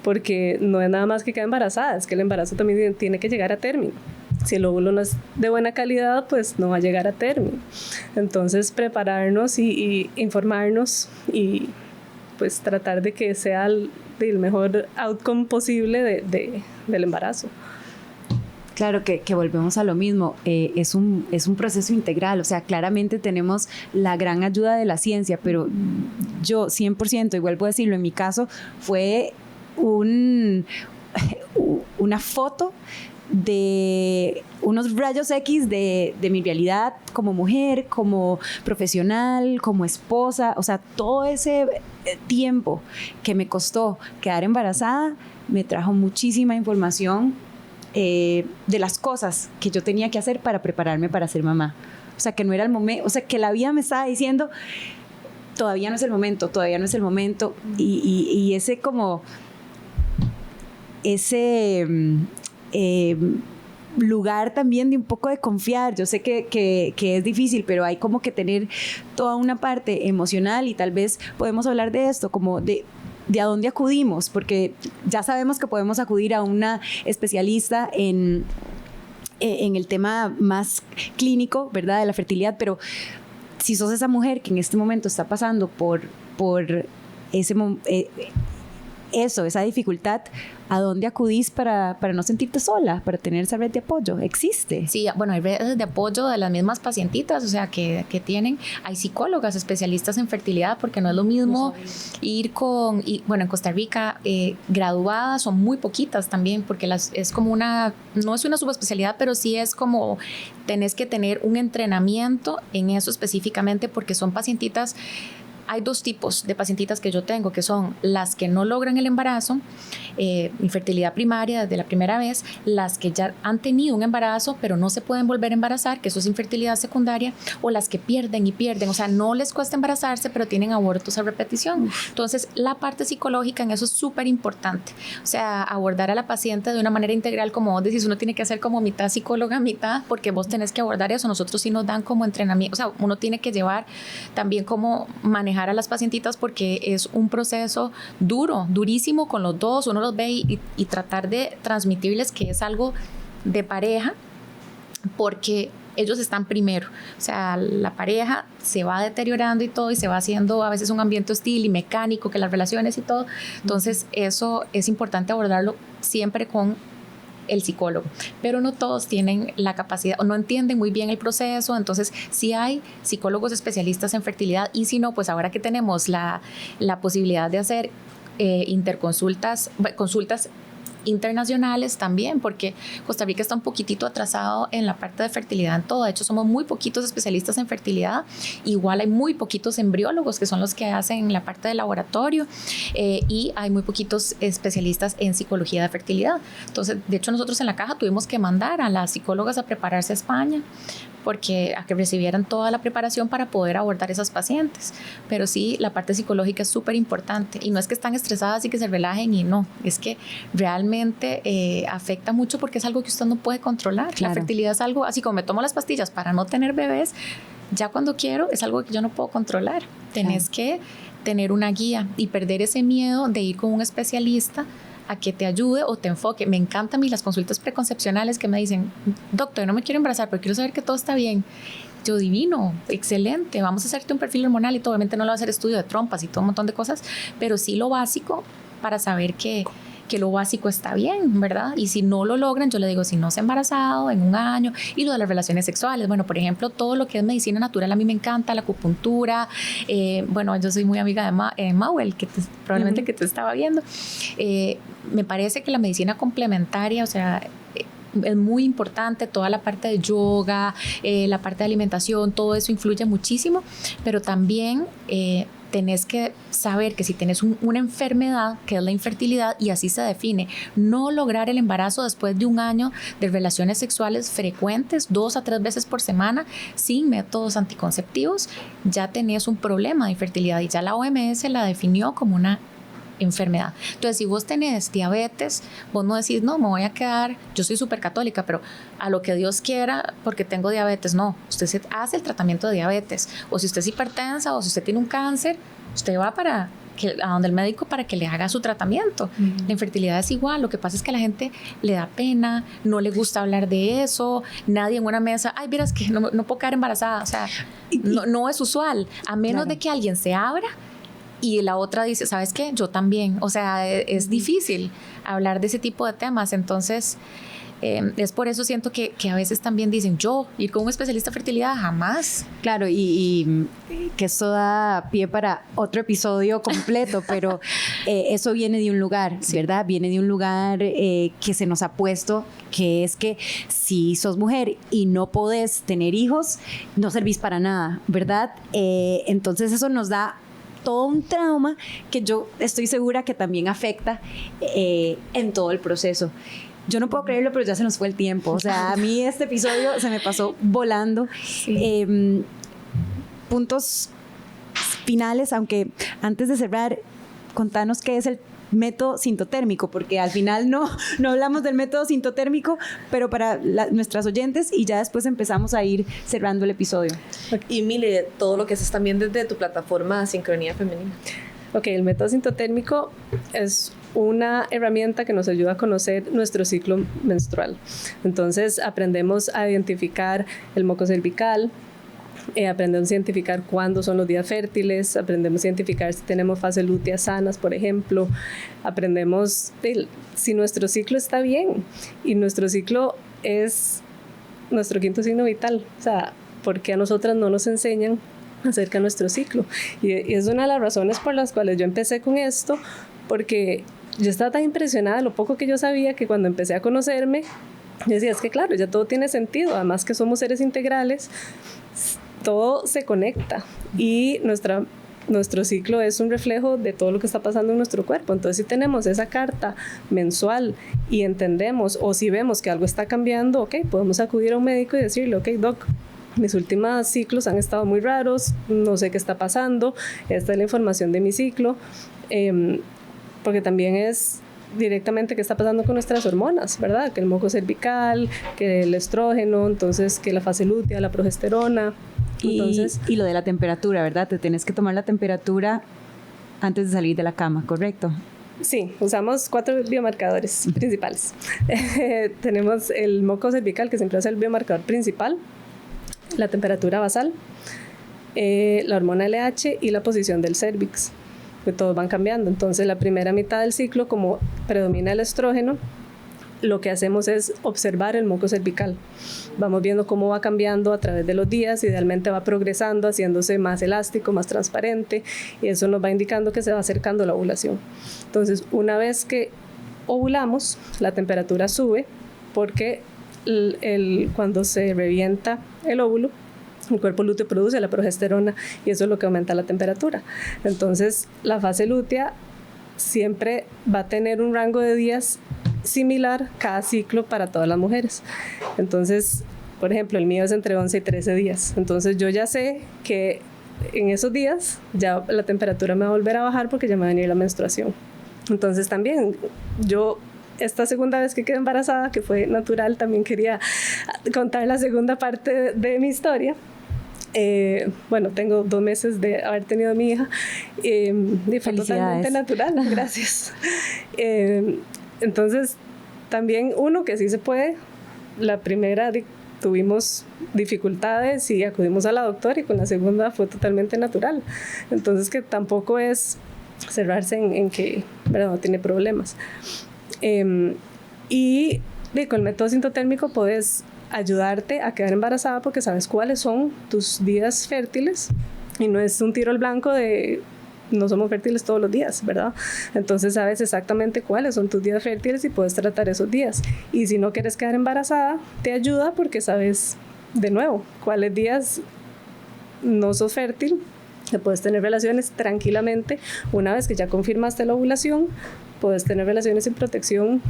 porque no es nada más que quedar embarazada, es que el embarazo también tiene que llegar a término. Si el óvulo no es de buena calidad, pues no va a llegar a término. Entonces, prepararnos y informarnos y pues tratar de que sea el mejor outcome posible del embarazo. Claro que volvemos a lo mismo, es un proceso integral, o sea, claramente tenemos la gran ayuda de la ciencia, pero yo 100%, y vuelvo a decirlo, en mi caso fue una foto de unos rayos X de mi realidad como mujer, como profesional, como esposa, o sea, todo ese tiempo que me costó quedar embarazada me trajo muchísima información de las cosas que yo tenía que hacer para prepararme para ser mamá. O sea, que no era el momento, o sea, que la vida me estaba diciendo, todavía no es el momento, y ese como, ese lugar también de un poco de confiar. Yo sé que es difícil, pero hay como que tener toda una parte emocional y tal vez podemos hablar de esto, como de a dónde acudimos, porque ya sabemos que podemos acudir a una especialista en el tema más clínico, ¿verdad?, de la fertilidad, pero si sos esa mujer que en este momento está pasando por esa dificultad, ¿a dónde acudís para no sentirte sola, para tener esa red de apoyo? ¿Existe? Sí, bueno, hay redes de apoyo de las mismas pacientitas, o sea, que tienen, hay psicólogas especialistas en fertilidad, porque no es lo mismo ir bueno, en Costa Rica, graduadas son muy poquitas también, porque es como no es una subespecialidad, pero sí es como, tenés que tener un entrenamiento en eso específicamente, porque son pacientitas. Hay dos tipos de pacientitas que yo tengo, que son las que no logran el embarazo, infertilidad primaria desde la primera vez, las que ya han tenido un embarazo pero no se pueden volver a embarazar, que eso es infertilidad secundaria, o las que pierden, o sea, no les cuesta embarazarse pero tienen abortos a repetición. Entonces, la parte psicológica en eso es súper importante, o sea, abordar a la paciente de una manera integral, como vos decís, uno tiene que hacer como mitad psicóloga, mitad, porque vos tenés que abordar eso. Nosotros sí nos dan como entrenamiento, o sea, uno tiene que llevar también cómo manejar a las pacientitas, porque es un proceso durísimo con los dos. Uno los ve y tratar de transmitirles que es algo de pareja, porque ellos están primero, o sea, la pareja se va deteriorando y todo, y se va haciendo a veces un ambiente hostil y mecánico, que las relaciones y todo. Entonces, eso es importante abordarlo siempre con el psicólogo, pero no todos tienen la capacidad o no entienden muy bien el proceso. Entonces, sí hay psicólogos especialistas en fertilidad, y si no, pues ahora que tenemos la posibilidad de hacer consultas internacionales también, porque Costa Rica está un poquitito atrasado en la parte de fertilidad en todo. De hecho, somos muy poquitos especialistas en fertilidad. Igual hay muy poquitos embriólogos, que son los que hacen la parte de laboratorio, y hay muy poquitos especialistas en psicología de fertilidad. Entonces, de hecho, nosotros en la caja tuvimos que mandar a las psicólogas a prepararse a España, porque a que recibieran toda la preparación para poder abordar esas pacientes. Pero sí, la parte psicológica es súper importante, y no es que están estresadas y que se relajen, y no, es que realmente afecta mucho, porque es algo que usted no puede controlar. Claro. La fertilidad es algo, así como me tomo las pastillas para no tener bebés, ya cuando quiero es algo que yo no puedo controlar. Tenés que tener una guía y perder ese miedo de ir con un especialista a que te ayude o te enfoque. Me encantan a mí las consultas preconcepcionales que me dicen, doctor, no me quiero embarazar, pero quiero saber que todo está bien. Yo, divino, excelente, vamos a hacerte un perfil hormonal y todo. Obviamente no lo va a hacer estudio de trompas y todo un montón de cosas, pero sí lo básico para saber que lo básico está bien, ¿verdad? Y si no lo logran, yo le digo, si no se ha embarazado en un año, y lo de las relaciones sexuales, bueno, por ejemplo, todo lo que es medicina natural a mí me encanta, la acupuntura, bueno, yo soy muy amiga de Mauel, que probablemente que te estaba viendo, me parece que la medicina complementaria, o sea, es muy importante, toda la parte de yoga, la parte de alimentación, todo eso influye muchísimo, pero también tenés que saber que si tenés una enfermedad, que es la infertilidad, y así se define, no lograr el embarazo después de un año de relaciones sexuales frecuentes, 2 a 3 veces por semana, sin métodos anticonceptivos, ya tenés un problema de infertilidad y ya la OMS la definió como una enfermedad. Entonces, si vos tenés diabetes, vos no decís, no, me voy a quedar, yo soy súper católica, pero a lo que Dios quiera porque tengo diabetes. No, usted se hace el tratamiento de diabetes, o si usted es hipertensa, o si usted tiene un cáncer, usted va a donde el médico para que le haga su tratamiento. La infertilidad es igual, lo que pasa es que a la gente le da pena, no le gusta hablar de eso, nadie en una mesa, ay, miras que no puedo quedar embarazada, o sea, no es usual, a menos de que alguien se abra y la otra dice, ¿sabes qué? Yo también. O sea, es difícil hablar de ese tipo de temas. Entonces, es por eso siento que a veces también dicen, yo ir con un especialista de fertilidad, jamás. Claro, y que eso da pie para otro episodio completo, pero eso viene de un lugar, sí, ¿verdad? Viene de un lugar que se nos ha puesto, que es que si sos mujer y no podés tener hijos, no servís para nada, ¿verdad? Entonces eso nos da todo un trauma que yo estoy segura que también afecta en todo el proceso. Yo no puedo creerlo, pero ya se nos fue el tiempo. O sea, a mí este episodio se me pasó volando. Sí. Puntos finales, aunque antes de cerrar, contanos qué es el método sintotérmico, porque al final no hablamos del método sintotérmico, pero para nuestras oyentes, y ya después empezamos a ir cerrando el episodio. Y Mile, todo lo que haces también desde tu plataforma Sincronía Femenina. Ok, el método sintotérmico es una herramienta que nos ayuda a conocer nuestro ciclo menstrual. Entonces aprendemos a identificar el moco cervical, aprendemos a identificar cuándo son los días fértiles, aprendemos a identificar si tenemos fases lúteas sanas, por ejemplo, aprendemos si nuestro ciclo está bien, y nuestro ciclo es nuestro quinto signo vital. O sea, ¿por qué a nosotras no nos enseñan acerca de nuestro ciclo? Y es una de las razones por las cuales yo empecé con esto, porque yo estaba tan impresionada de lo poco que yo sabía, que cuando empecé a conocerme, yo decía, es que claro, ya todo tiene sentido, además que somos seres integrales, todo se conecta, y nuestro ciclo es un reflejo de todo lo que está pasando en nuestro cuerpo. Entonces, si tenemos esa carta mensual y entendemos, o si vemos que algo está cambiando, ok, podemos acudir a un médico y decirle, ok, doc, mis últimos ciclos han estado muy raros, no sé qué está pasando, esta es la información de mi ciclo, porque también es directamente qué está pasando con nuestras hormonas, ¿verdad? Que el moco cervical, que el estrógeno, entonces que la fase lútea, la progesterona. Entonces, y lo de la temperatura, ¿verdad? Te tienes que tomar la temperatura antes de salir de la cama, ¿correcto? Sí, usamos 4 biomarcadores principales. Tenemos el moco cervical, que siempre es el biomarcador principal, la temperatura basal, la hormona LH y la posición del cérvix, que todos van cambiando. Entonces, la primera mitad del ciclo, como predomina el estrógeno, lo que hacemos es observar el moco cervical. Vamos viendo cómo va cambiando a través de los días, idealmente va progresando, haciéndose más elástico, más transparente, y eso nos va indicando que se va acercando la ovulación. Entonces, una vez que ovulamos, la temperatura sube, porque cuando se revienta el óvulo, el cuerpo lúteo produce la progesterona, y eso es lo que aumenta la temperatura. Entonces, la fase lútea siempre va a tener un rango de días similar cada ciclo para todas las mujeres. Entonces, por ejemplo, el mío es entre 11 y 13 días. Entonces, yo ya sé que en esos días ya la temperatura me va a volver a bajar porque ya me va a venir la menstruación. Entonces, también yo, esta segunda vez que quedé embarazada, que fue natural, también quería contar la segunda parte de mi historia. Bueno, tengo 2 meses de haber tenido a mi hija, y fue totalmente natural, gracias. Entonces, también uno que sí se puede, la primera tuvimos dificultades y acudimos a la doctora, y con la segunda fue totalmente natural. Entonces, que tampoco es cerrarse en que, ¿verdad?, no tiene problemas. Y con el método sintotérmico puedes ayudarte a quedar embarazada porque sabes cuáles son tus días fértiles, y no es un tiro al blanco de no somos fértiles todos los días, ¿verdad? Entonces sabes exactamente cuáles son tus días fértiles y puedes tratar esos días. Y si no quieres quedar embarazada, te ayuda porque sabes de nuevo cuáles días no sos fértil, que puedes tener relaciones tranquilamente. Una vez que ya confirmaste la ovulación, puedes tener relaciones sin protección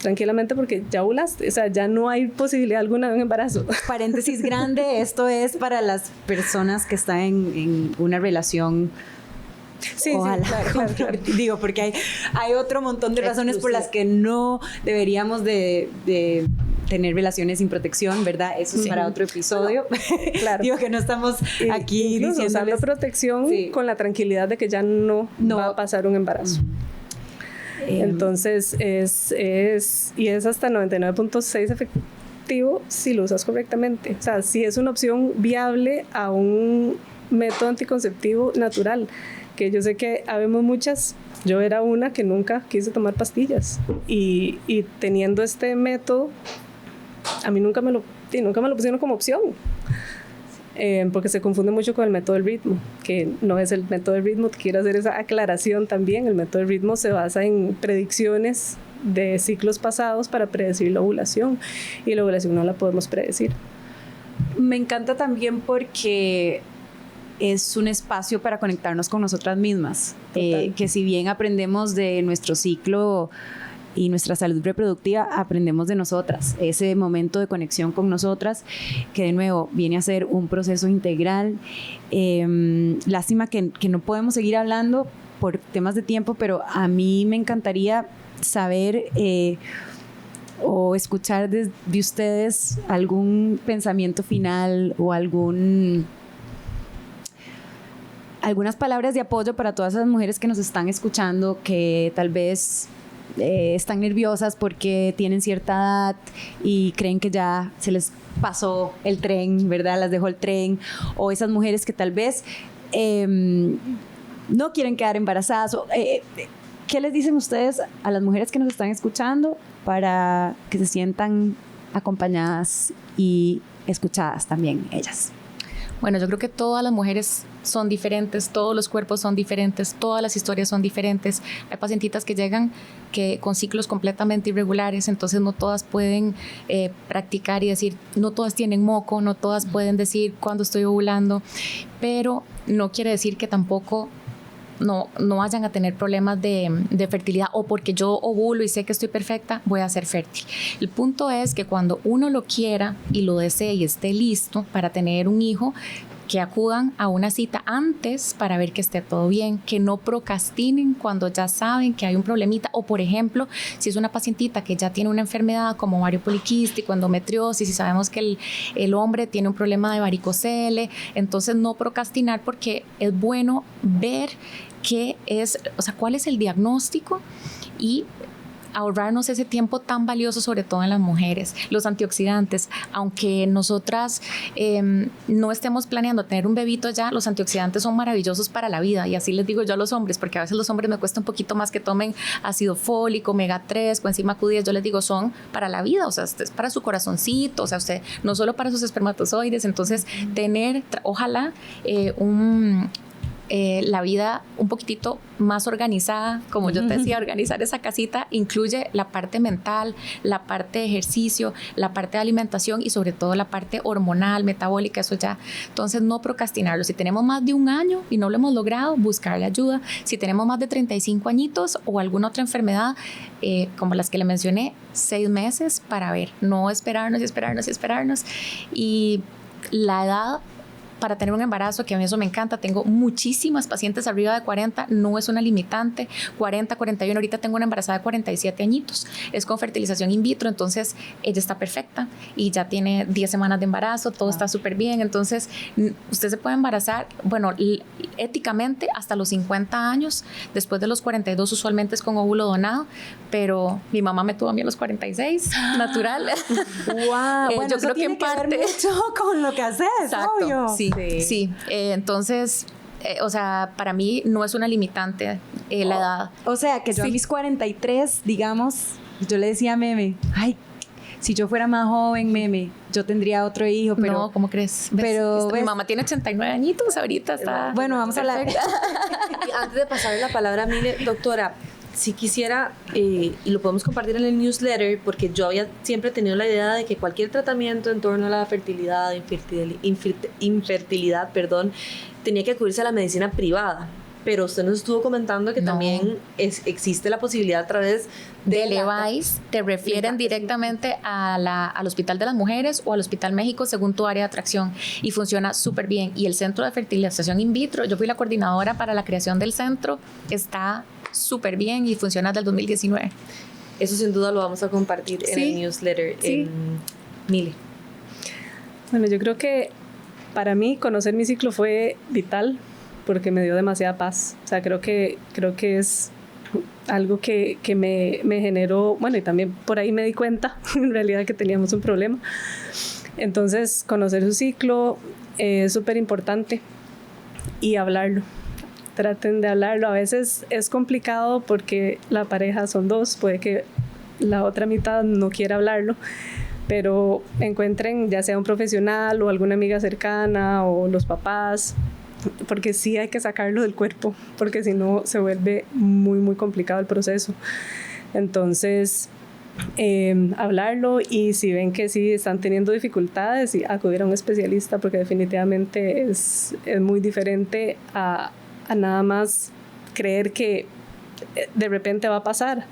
tranquilamente porque ya ovulaste, o sea, ya no hay posibilidad alguna de un embarazo. Paréntesis grande, esto es para las personas que están en una relación. Sí, ojalá, sí, claro. Digo, porque hay otro montón de razones por las que no deberíamos de tener relaciones sin protección, ¿verdad? Eso es para otro episodio. Claro. Digo que no estamos aquí diciéndoles usando protección con la tranquilidad de que ya no va a pasar un embarazo. Entonces es hasta 99.6 efectivo si lo usas correctamente. O sea, si es una opción viable a un método anticonceptivo natural, que yo sé que habemos muchas. Yo era una que nunca quise tomar pastillas, y teniendo este método a mí nunca me lo pusieron como opción, porque se confunde mucho con el método del ritmo, que no es el método del ritmo. Quiero hacer esa aclaración también. El método del ritmo se basa en predicciones de ciclos pasados para predecir la ovulación, y la ovulación no la podemos predecir. Me encanta también porque es un espacio para conectarnos con nosotras mismas, que si bien aprendemos de nuestro ciclo y nuestra salud reproductiva, aprendemos de nosotras, ese momento de conexión con nosotras, que de nuevo viene a ser un proceso integral. Lástima que no podemos seguir hablando por temas de tiempo, pero a mí me encantaría saber o escuchar de ustedes algún pensamiento final o algunas palabras de apoyo para todas esas mujeres que nos están escuchando, que tal vez están nerviosas porque tienen cierta edad y creen que ya se les pasó el tren, ¿verdad? Las dejó el tren. O esas mujeres que tal vez no quieren quedar embarazadas. ¿Qué les dicen ustedes a las mujeres que nos están escuchando para que se sientan acompañadas y escuchadas también ellas? Bueno, yo creo que todas las mujeres son diferentes, todos los cuerpos son diferentes, todas las historias son diferentes. Hay pacientitas que llegan con ciclos completamente irregulares, entonces no todas pueden practicar y decir, no todas tienen moco, no todas pueden decir cuándo estoy ovulando, pero no quiere decir que tampoco no vayan a tener problemas de fertilidad, o porque yo ovulo y sé que estoy perfecta, voy a ser fértil. El punto es que cuando uno lo quiera y lo desee y esté listo para tener un hijo, que acudan a una cita antes para ver que esté todo bien, que no procrastinen cuando ya saben que hay un problemita, o por ejemplo, si es una pacientita que ya tiene una enfermedad como ovario poliquístico, endometriosis, y sabemos que el hombre tiene un problema de varicocele, entonces no procrastinar, porque es bueno ver cuál es el diagnóstico y ahorrarnos ese tiempo tan valioso, sobre todo en las mujeres. Los antioxidantes, aunque nosotras no estemos planeando tener un bebito ya, los antioxidantes son maravillosos para la vida, y así les digo yo a los hombres, porque a veces los hombres me cuesta un poquito más que tomen ácido fólico, omega 3, coenzima Q10, yo les digo, son para la vida, o sea, es para su corazoncito, o sea, usted no solo para sus espermatozoides. Entonces tener, ojalá, la vida un poquitito más organizada, como yo te decía, organizar esa casita incluye la parte mental, la parte de ejercicio, la parte de alimentación y sobre todo la parte hormonal, metabólica, eso ya. Entonces no procrastinarlo. Si tenemos más de un año y no lo hemos logrado, buscarle ayuda. Si tenemos más de 35 añitos o alguna otra enfermedad, como las que le mencioné, 6 meses para ver, no esperarnos. Y la edad para tener un embarazo, que a mí eso me encanta. Tengo muchísimas pacientes arriba de 40, no es una limitante. 40, 41, ahorita tengo una embarazada de 47 añitos. Es con fertilización in vitro, entonces ella está perfecta y ya tiene 10 semanas de embarazo, todo está súper bien. Entonces, usted se puede embarazar, bueno, éticamente hasta los 50 años, después de los 42 usualmente es con óvulo donado, pero mi mamá me tuvo a mí a los 46, natural. Wow, bueno, yo eso creo que tiene en que ver parte mucho con lo que haces, exacto, obvio. sí. Entonces, o sea, para mí no es una limitante la edad. O sea, que yo a mis 43, digamos, yo le decía a Meme, ay, si yo fuera más joven, Meme, yo tendría otro hijo, pero... No, ¿cómo crees? ¿Ves? Pero, Mi mamá tiene 89 añitos ahorita, está... Bueno, vamos a hablar... Y antes de pasarle la palabra a Mile, doctora, si quisiera, y lo podemos compartir en el newsletter, porque yo había siempre tenido la idea de que cualquier tratamiento en torno a la fertilidad, infertilidad, tenía que acudirse a la medicina privada. Pero usted nos estuvo comentando que también existe la posibilidad a través de Levice, te refieren directamente al Hospital de las Mujeres o al Hospital México según tu área de atracción y funciona súper bien. Y el Centro de Fertilización In Vitro, yo fui la coordinadora para la creación del centro, está súper bien y funciona desde el 2019. Eso sin duda lo vamos a compartir en el newsletter. Mile. Bueno, yo creo que para mí conocer mi ciclo fue vital porque me dio demasiada paz. O sea, creo que es algo que me generó, bueno, y también por ahí me di cuenta en realidad que teníamos un problema. Entonces, conocer su ciclo es súper importante y hablarlo. Traten de hablarlo. A veces es complicado porque la pareja son dos, puede que la otra mitad no quiera hablarlo, pero encuentren ya sea un profesional o alguna amiga cercana o los papás, porque sí hay que sacarlo del cuerpo, porque si no se vuelve muy, muy complicado el proceso. Entonces, hablarlo, y si ven que sí están teniendo dificultades, y acudir a un especialista, porque definitivamente es muy diferente a nada más creer que de repente va a pasar,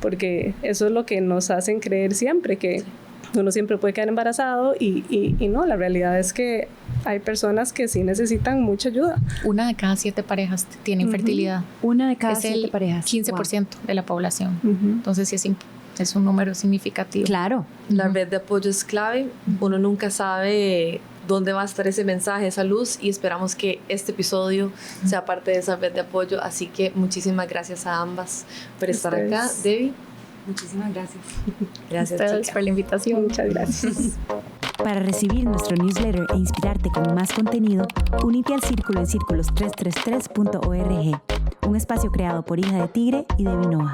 porque eso es lo que nos hacen creer siempre, que uno siempre puede quedar embarazado y no, la realidad es que hay personas que sí necesitan mucha ayuda. 1 de cada 7 parejas tiene infertilidad. 1 de cada es 7 el parejas. 15% de la población. Entonces sí es un número significativo. Claro. La red de apoyo es clave. Uno nunca sabe dónde va a estar ese mensaje, esa luz, y esperamos que este episodio sea parte de esa red de apoyo. Así que muchísimas gracias a ambas por estar acá. Debbie, Muchísimas gracias. Gracias, Ustedes chicas. por la invitación. Muchas gracias. Para recibir nuestro newsletter e inspirarte con más contenido, únete al círculo en círculos333.org, un espacio creado por Hija de Tigre y Debbie Noa.